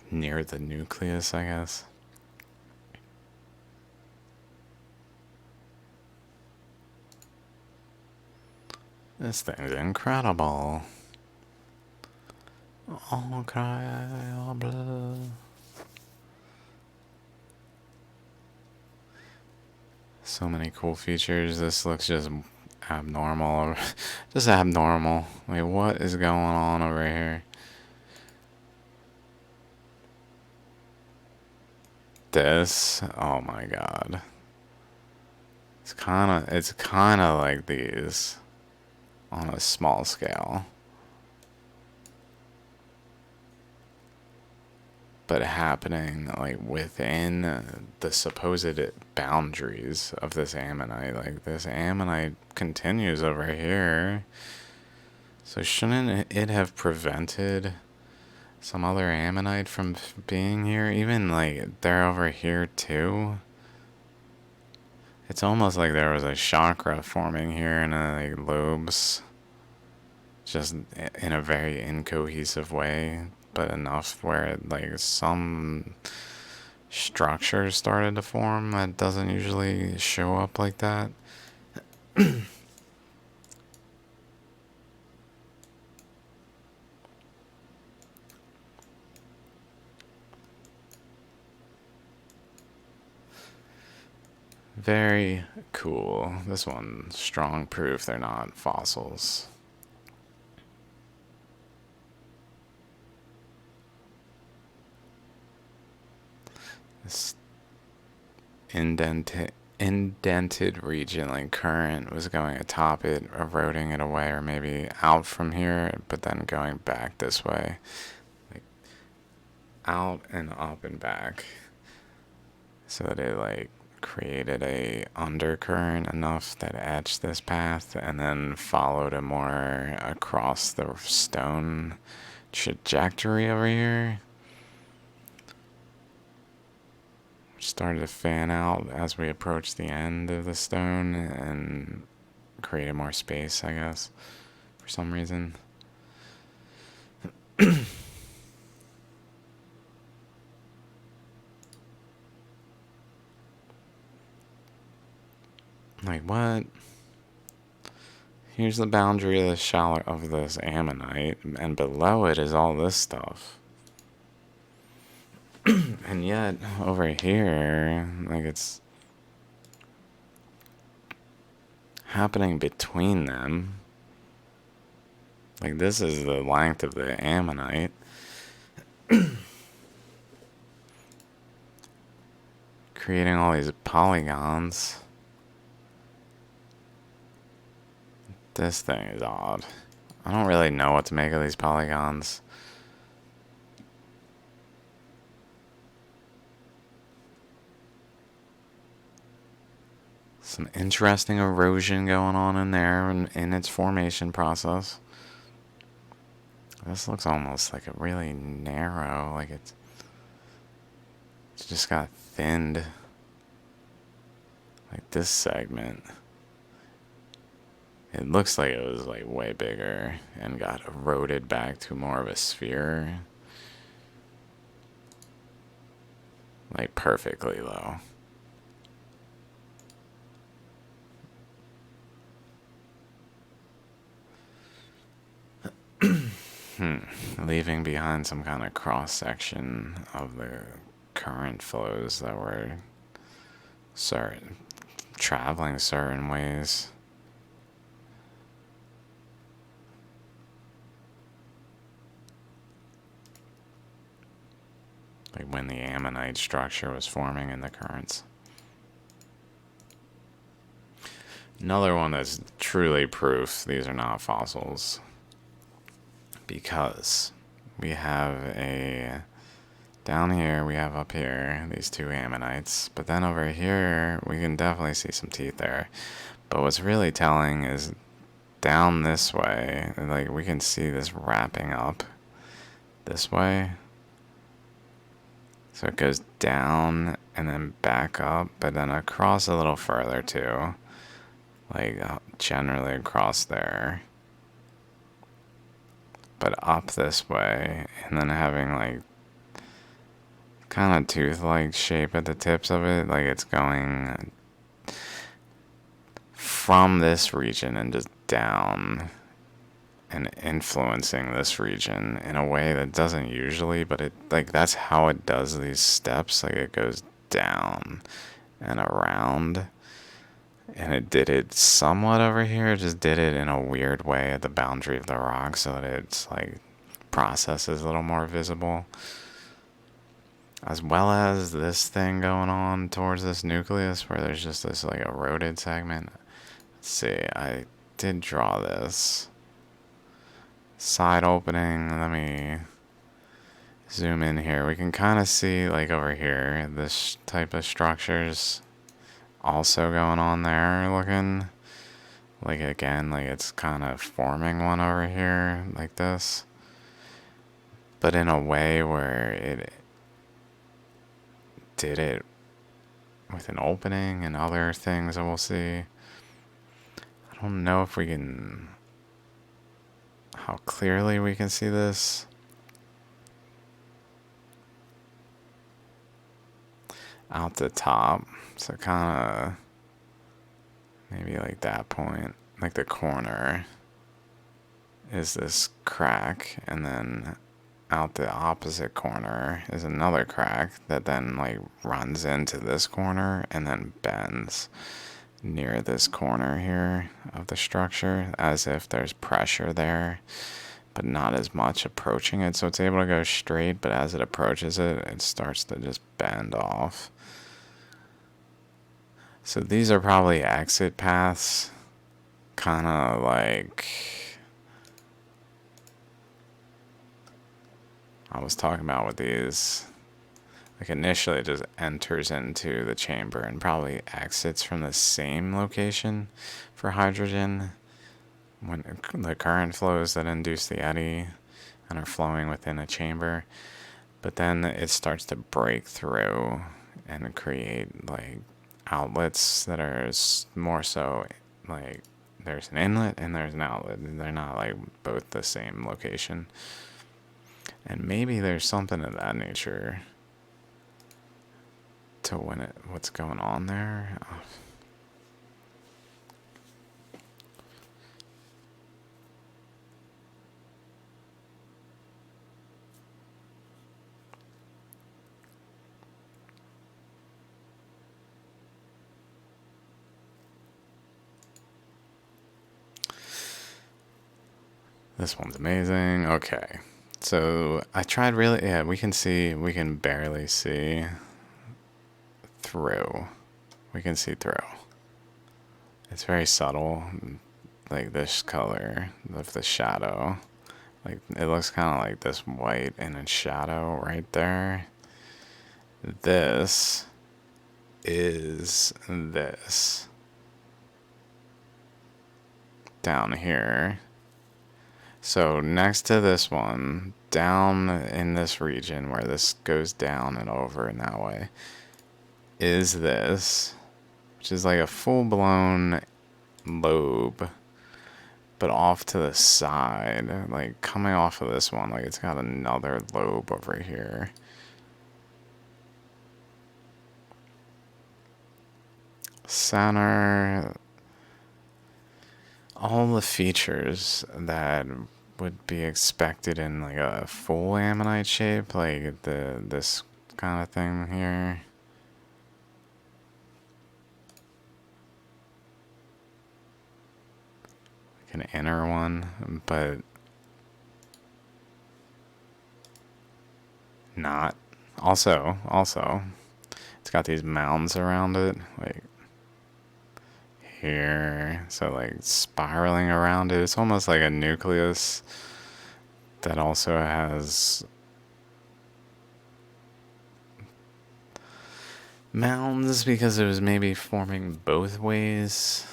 near the nucleus, I guess. This thing's incredible. Incredible. So many cool features. This looks just abnormal. Just abnormal. Like, what is going on over here? This, oh my god. It's kinda like these on a small scale. But happening like within the supposed boundaries of this ammonite. Like this ammonite continues over here. So shouldn't it have prevented some other ammonite from being here? Even like they're over here too. It's almost like there was a chakra forming here in like lobes. Just in a very incohesive way, but enough where like some structure started to form that doesn't usually show up like that. Very cool. This one, strong proof they're not fossils. This indented region, like current, was going atop it, eroding it away, or maybe out from here, but then going back this way. Like out and up and back. So that it like created a undercurrent enough that etched this path and then followed it more across the stone trajectory over here, which started to fan out as we approached the end of the stone and created more space, I guess, for some reason. Like, what? Here's the boundary of the shallow of this ammonite, and below it is all this stuff. And yet, over here, like it's happening between them. Like, this is the length of the ammonite. Creating all these polygons. This thing is odd. I don't really know what to make of these polygons. Some interesting erosion going on in there in its formation process. This looks almost like a really narrow, like it's just got thinned. Like this segment. It looks like it was like way bigger and got eroded back to more of a sphere. Like perfectly low. Leaving behind some kind of cross section of the current flows that were traveling certain ways. Like when the ammonite structure was forming in the currents. Another one that's truly proof these are not fossils, because we have down here, we have up here these two ammonites, but then over here we can definitely see some teeth there. But what's really telling is down this way, like we can see this wrapping up this way. So it goes down and then back up, but then across a little further too. Like generally across there. But up this way, and then having like kind of tooth-like shape at the tips of it. Like it's going from this region and just down and influencing this region in a way that doesn't usually, but it like that's how it does these steps. Like it goes down and around, and it did it somewhat over here. It just did it in a weird way at the boundary of the rock so that it's like process is a little more visible, as well as this thing going on towards this nucleus where there's just this like eroded segment. Let's see, I did draw this side opening. Let me zoom in here. We can kind of see like over here this type of structures also going on there, looking like again like it's kind of forming one over here like this, but in a way where it did it with an opening and other things that we'll see. I don't know if we can, how clearly we can see this. Out the top, so kind of maybe like that point, like the corner is this crack, and then out the opposite corner is another crack that then like runs into this corner and then bends near this corner here of the structure, as if there's pressure there but not as much approaching it, so it's able to go straight, but as it approaches it, it starts to just bend off. So these are probably exit paths, kind of like I was talking about with these. Like initially it just enters into the chamber and probably exits from the same location for hydrogen when the current flows that induce the eddy and are flowing within a chamber. But then it starts to break through and create like outlets that are more so like there's an inlet and there's an outlet. They're not like both the same location. And maybe there's something of that nature to what's going on there. This one's amazing. Okay. So I tried really, yeah, we can barely see through. We can see through. It's very subtle, like this color of the shadow. Like it looks kind of like this white in its shadow right there. This is this down here. So next to this one, down in this region where this goes down and over in that way, is this, which is like a full-blown lobe, but off to the side, like coming off of this one, like it's got another lobe over here. Center, all the features that would be expected in like a full ammonite shape, like this kind of thing here. Like an inner one, but not. Also, it's got these mounds around it, like here, so like spiraling around it. It's almost like a nucleus that also has mounds because it was maybe forming both ways.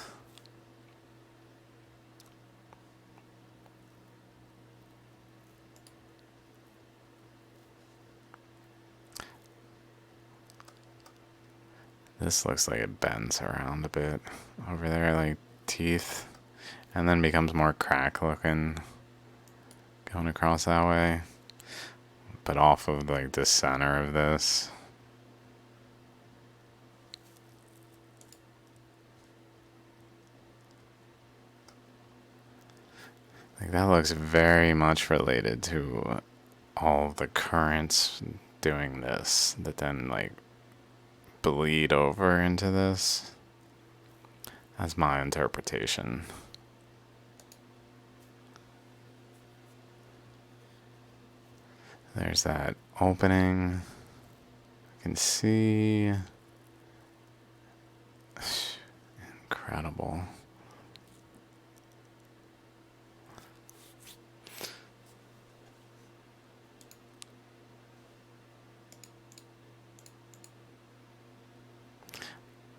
This looks like it bends around a bit over there, like teeth, and then becomes more crack looking going across that way, but off of like the center of this. Like that looks very much related to all the currents doing this that then like bleed over into this. That's my interpretation. There's that opening. I can see. Incredible.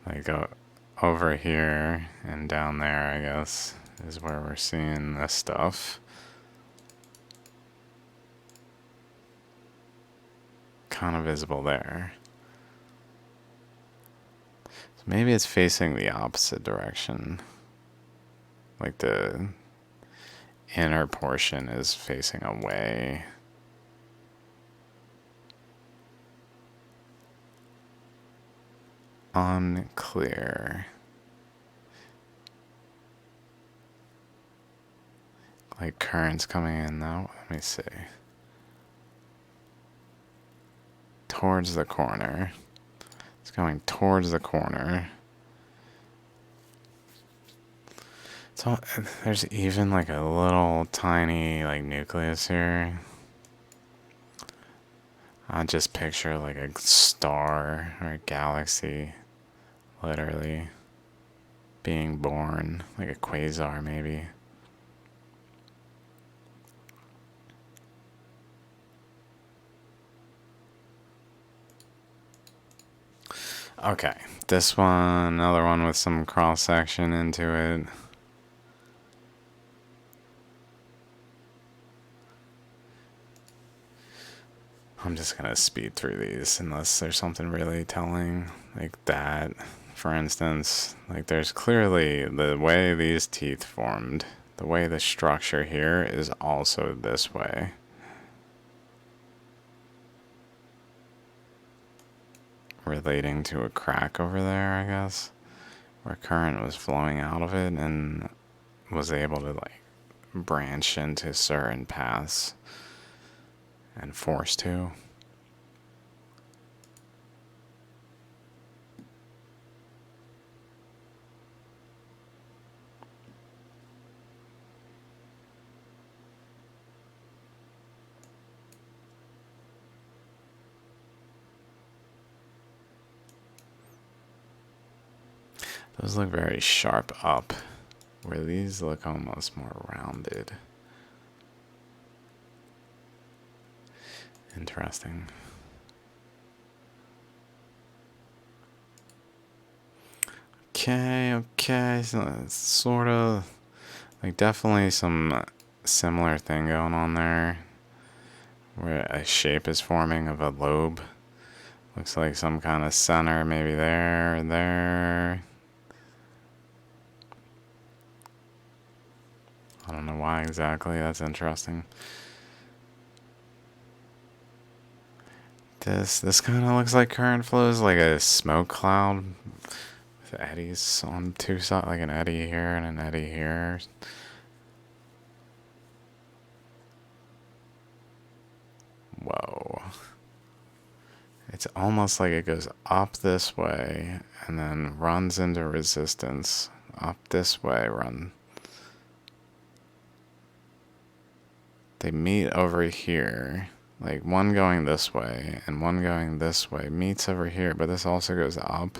Like over here and down there, I guess, is where we're seeing this stuff. Kind of visible there. So maybe it's facing the opposite direction. Like the inner portion is facing away. Unclear. Like currents coming in now. Let me see. Towards the corner. It's going towards the corner. So there's even like a little tiny like nucleus here. I just picture like a star or a galaxy literally being born, like a quasar maybe. Okay, this one, another one with some cross section into it. I'm just gonna speed through these unless there's something really telling, like that. For instance, like there's clearly the way these teeth formed, the way the structure here is also this way. Relating to a crack over there, I guess, where current was flowing out of it and was able to like branch into certain paths and force to. Those look very sharp up, where these look almost more rounded. Interesting. Okay, so it's sort of, like definitely some similar thing going on there, where a shape is forming of a lobe. Looks like some kind of center, maybe there, there. I don't know why exactly, that's interesting. This kind of looks like current flows, like a smoke cloud with eddies on two sides, like an eddy here and an eddy here. Whoa. It's almost like it goes up this way and then runs into resistance. Up this way, run. They meet over here. Like one going this way and one going this way meets over here, but this also goes up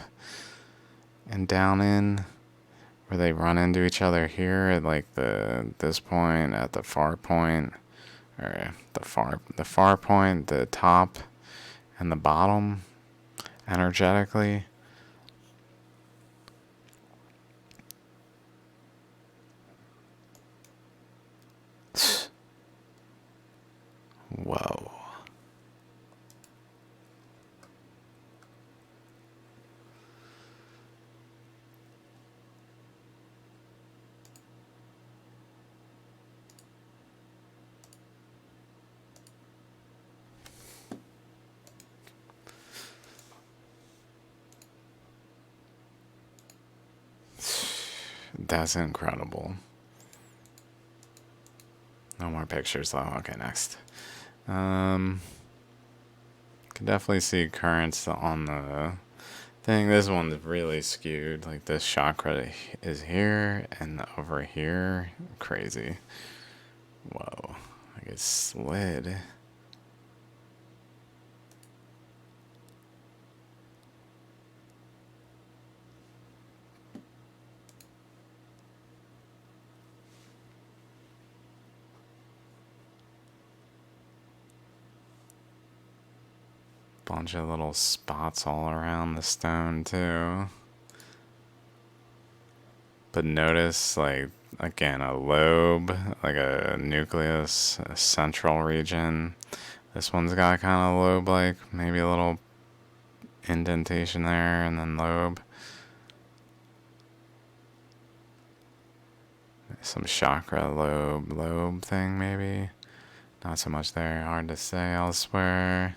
and down in where they run into each other here at like this point at the far point, or the far point, the top and the bottom energetically. Whoa. That's incredible. No more pictures though. Okay, next. Can definitely see currents on the thing. This one's really skewed. Like this chakra is here and over here. Crazy. Whoa. Like it slid. Bunch of little spots all around the stone too. But notice, like, again, a lobe, like a nucleus, a central region. This one's got kind of lobe-like, maybe a little indentation there, and then lobe. Some chakra lobe thing, maybe. Not so much there, hard to say elsewhere.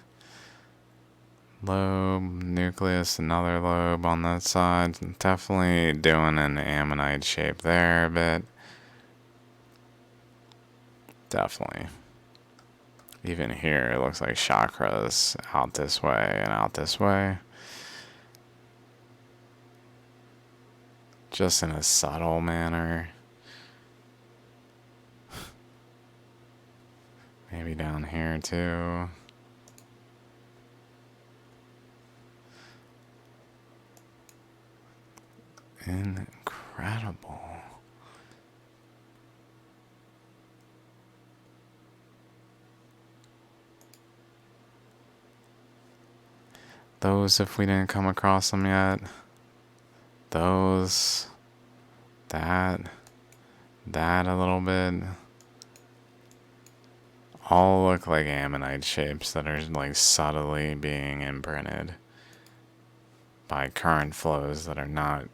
Lobe, nucleus, another lobe on that side. Definitely doing an ammonite shape there a bit. Definitely. Even here, it looks like chakras out this way and out this way. Just in a subtle manner. Maybe down here too. Incredible. Those, if we didn't come across them yet. Those. That a little bit. All look like ammonite shapes that are like subtly being imprinted by current flows that are not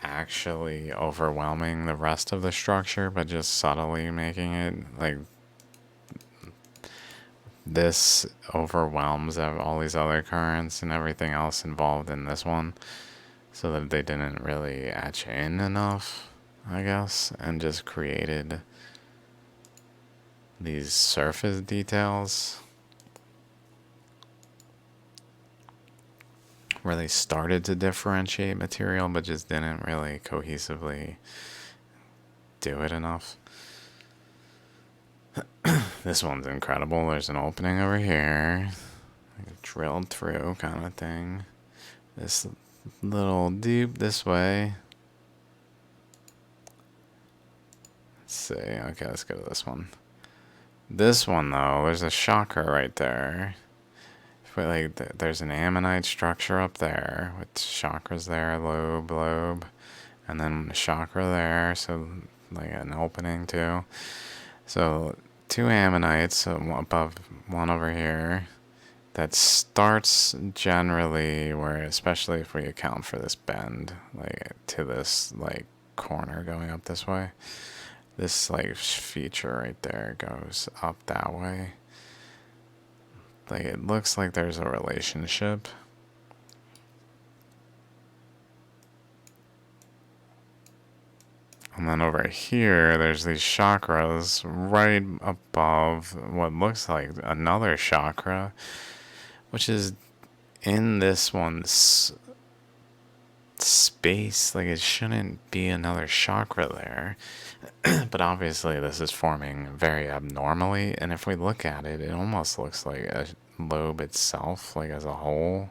actually overwhelming the rest of the structure, but just subtly making it like this overwhelms all these other currents and everything else involved in this one, so that they didn't really etch in enough, I guess, and just created these surface details where they started to differentiate material but just didn't really cohesively do it enough. This one's incredible. There's an opening over here, like drilled through kind of thing. This little deep this way. Let's see. Okay, let's go to this one. This one though, there's a chakra right there. Like there's an ammonite structure up there with chakras there, lobe, and then a chakra there, so like an opening too. So 2 ammonites above one over here. That starts generally where, especially if we account for this bend, like to this like corner going up this way. This like feature right there goes up that way. Like it looks like there's a relationship. And then over here, there's these chakras right above what looks like another chakra, which is in this one's space. Like, it shouldn't be another chakra there. But obviously, this is forming very abnormally. And if we look at it, it almost looks like a lobe itself, like as a whole.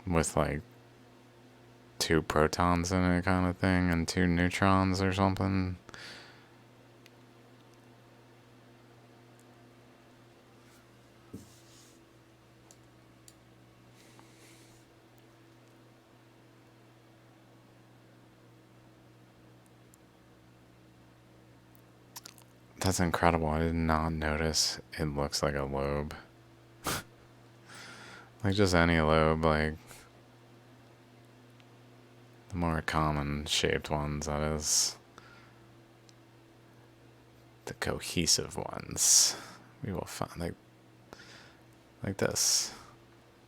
With like 2 protons in it, kind of thing, and 2 neutrons or something. That's incredible. I did not notice it looks like a lobe. Like just any lobe, like the more common shaped ones, that is. The cohesive ones. We will find like this.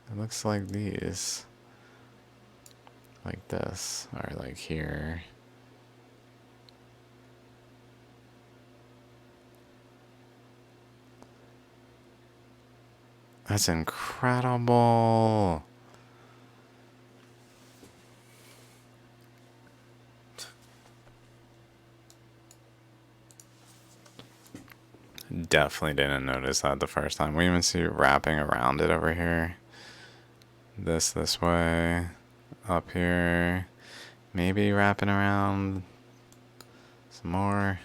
It looks like these. Like this. Or like here. That's incredible. Definitely didn't notice that the first time. We even see it wrapping around it over here. This way. Up here. Maybe wrapping around some more.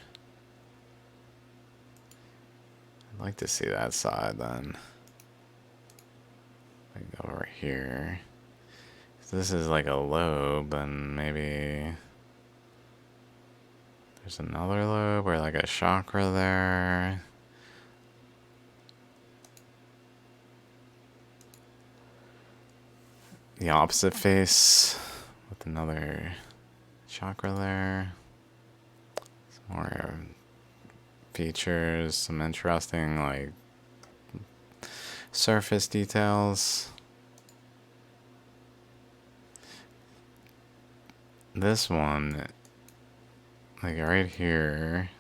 I'd like to see that side then. Like over here. So this is like a lobe, and maybe there's another lobe or like a chakra there. The opposite face with another chakra there. Some more features, some interesting like surface details. This one, like right here,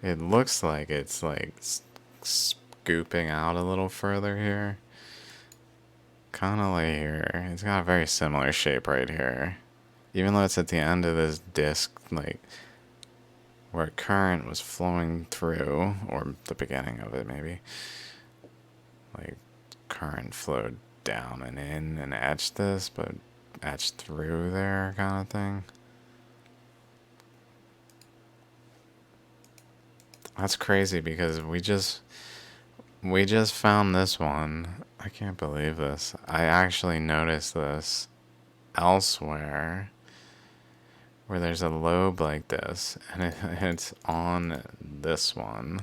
it looks like it's like scooping out a little further here. Kind of like here. It's got a very similar shape right here. Even though it's at the end of this disc, like where current was flowing through, or the beginning of it maybe. Like current flowed down and in and etched this, but etched through there kind of thing. That's crazy because we just found this one. I can't believe this. I actually noticed this elsewhere where there's a lobe like this, and it's on this one.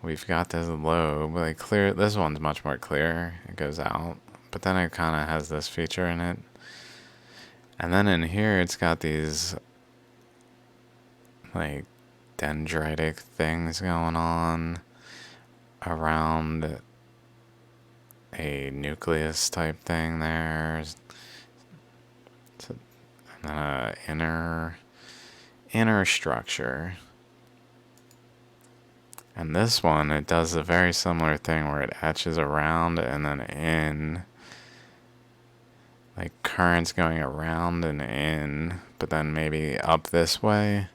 We've got this lobe, like clear. This one's much more clear. It goes out, but then it kind of has this feature in it. And then in here, it's got these like dendritic things going on around a nucleus type thing there. And then a inner structure. And this one, it does a very similar thing where it etches around and then in. Like currents going around and in, but then maybe up this way.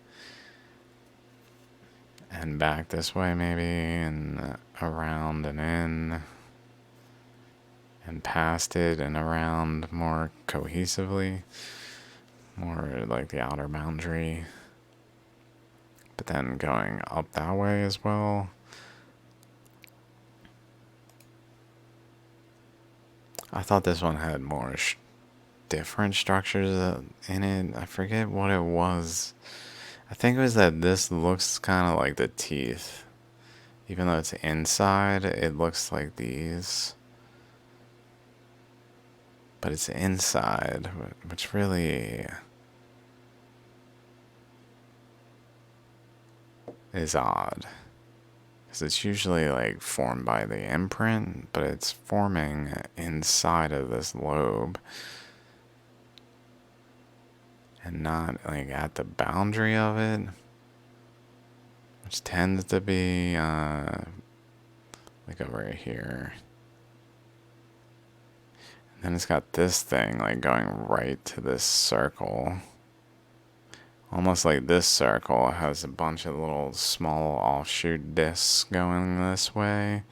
And back this way maybe, and around and in. And past it and around more cohesively. More like the outer boundary. But then going up that way as well. I thought this one had more different structures in it. I forget what it was. I think it was that this looks kind of like the teeth. Even though it's inside, it looks like these. But it's inside, which really is odd. Because it's usually like formed by the imprint, but it's forming inside of this lobe and not like at the boundary of it, which tends to be like over here. And then it's got this thing like going right to this circle. Almost like this circle has a bunch of little small offshoot discs going this way.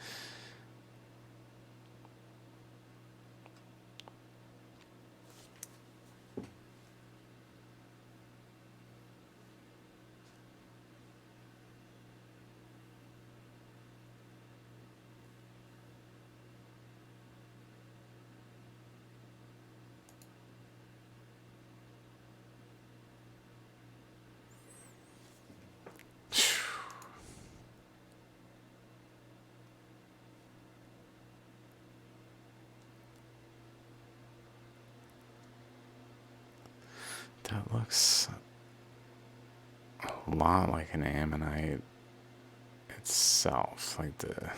That looks a lot like an ammonite itself, like the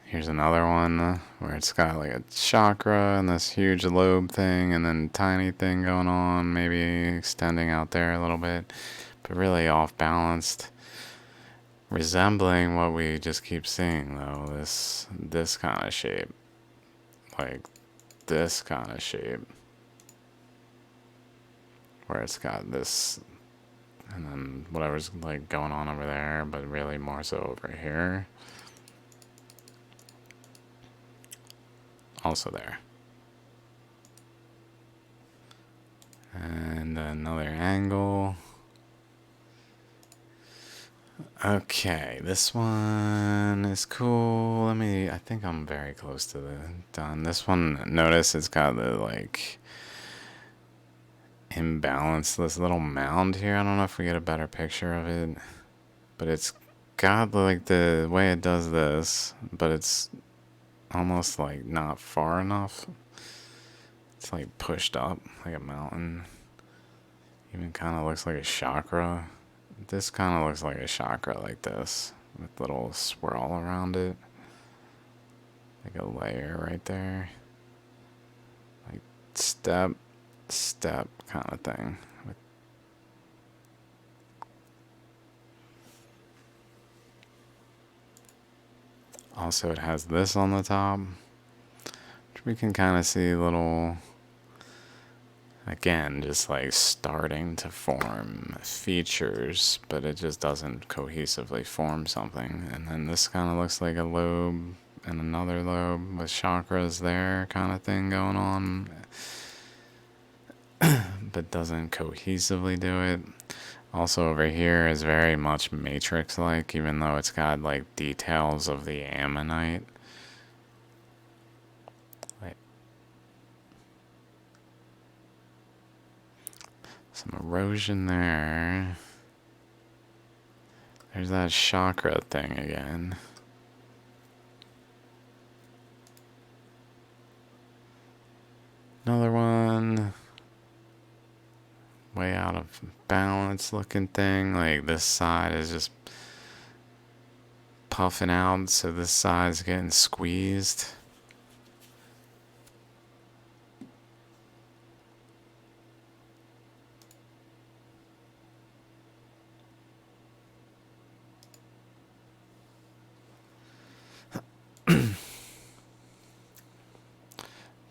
Here's another one where it's got like a chakra and this huge lobe thing and then tiny thing going on, maybe extending out there a little bit, but really off balanced. Resembling what we just keep seeing though, this kind of shape. Like this kind of shape. Where it's got this and then whatever's like going on over there, but really more so over here. Also there. And another angle. Okay, this one is cool. I think I'm very close to the done. This one, notice it's got the like imbalance, this little mound here. I don't know if we get a better picture of it, but it's got like the way it does this, but it's almost like not far enough. It's like pushed up like a mountain. Even kind of looks like a chakra. This kind of looks like a chakra like this with little swirl around it. Like a layer right there. Like step, step kind of thing. Also, it has this on the top, which we can kind of see little, again, just like starting to form features, but it just doesn't cohesively form something. And then this kind of looks like a lobe and another lobe with chakras there kind of thing going on, but doesn't cohesively do it. Also over here is very much matrix-like, even though it's got like details of the ammonite. Like some erosion there. There's that chakra thing again. Another one. Way out of balance looking thing. Like this side is just puffing out, so this side's getting squeezed.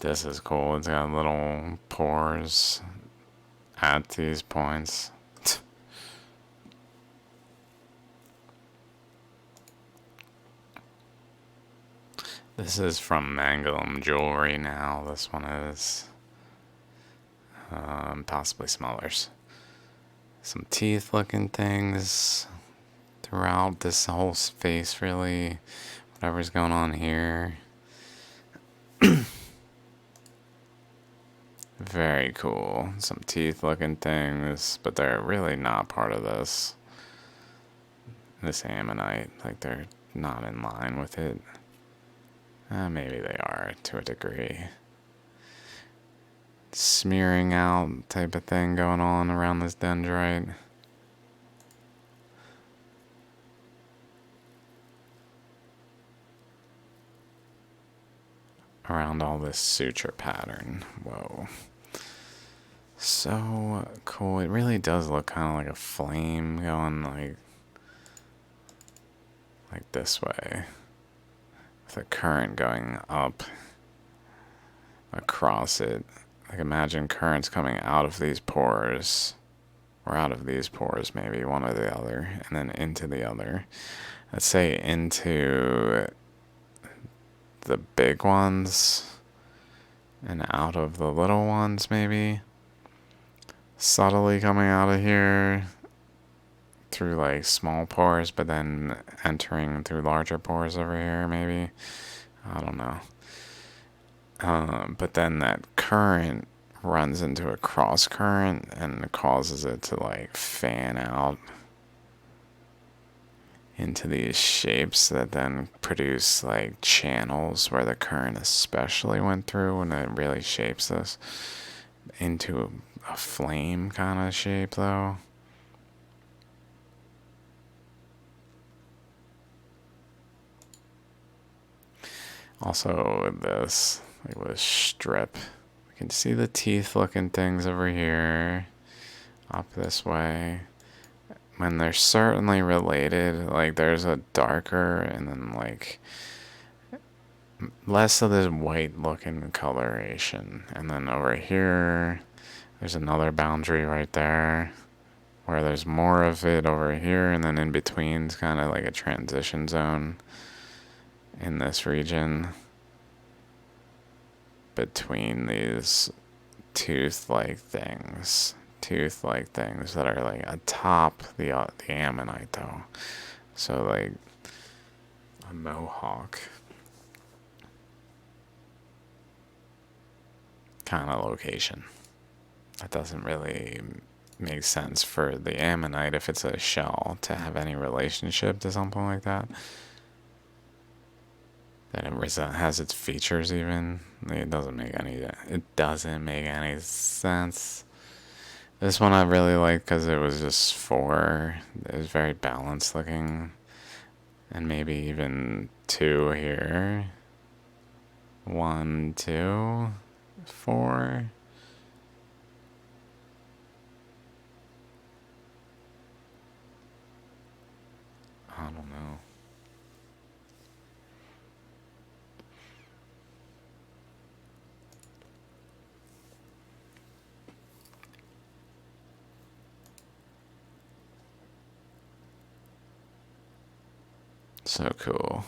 This is cool. It's got little pores at these points. This is from Mangum Jewelry now. This one is possibly smellers. Some teeth looking things throughout this whole face, really. Whatever's going on here. Very cool. Some teeth looking things, but they're really not part of this ammonite. Like they're not in line with it. Maybe they are to a degree. Smearing out type of thing going on around this dendrite. Around all this suture pattern. Whoa. So cool. It really does look kind of like a flame going like this way. With a current going up across it. Like imagine currents coming out of these pores. Or out of these pores, maybe one or the other. And then into the other. Let's say into the big ones. And out of the little ones, maybe. Subtly coming out of here through like small pores, but then entering through larger pores over here, maybe. I don't know. But then that current runs into a cross current and causes it to like fan out into these shapes that then produce like channels where the current especially went through, and it really shapes this into a flame kind of shape though. Also with this, like with a strip, we can see the teeth looking things over here, up this way. When they're certainly related, like there's a darker and then like less of this white looking coloration. And then over here, there's another boundary right there where there's more of it over here, and then in between is kind of like a transition zone in this region between these tooth-like things that are like atop the ammonite though. So like a mohawk kind of location. That doesn't really make sense for the ammonite if it's a shell to have any relationship to something like that. That it has its features even. It doesn't make any sense. This one I really like because it was just 4. It was very balanced looking. And maybe even 2 here. 1, 2, 4. I don't know. So cool.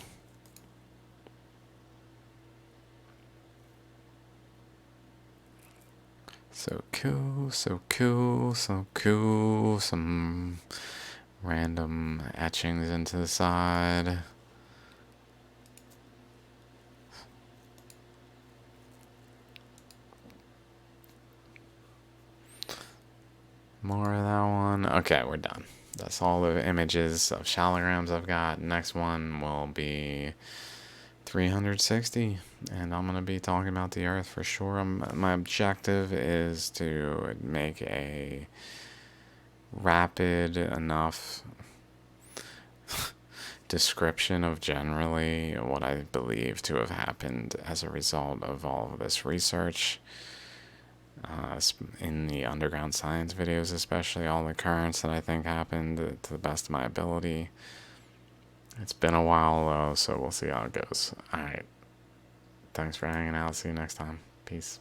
So cool, so cool, so cool. Some random etchings into the side. More of that one. Okay, we're done. That's all the images of shallograms I've got. Next one will be 360, and I'm going to be talking about the Earth for sure. My objective is to make a rapid enough description of generally what I believe to have happened as a result of all of this research. In the underground science videos, especially all the currents that I think happened to the best of my ability. It's been a while though, so we'll see how it goes. Alright. Thanks for hanging out. See you next time. Peace.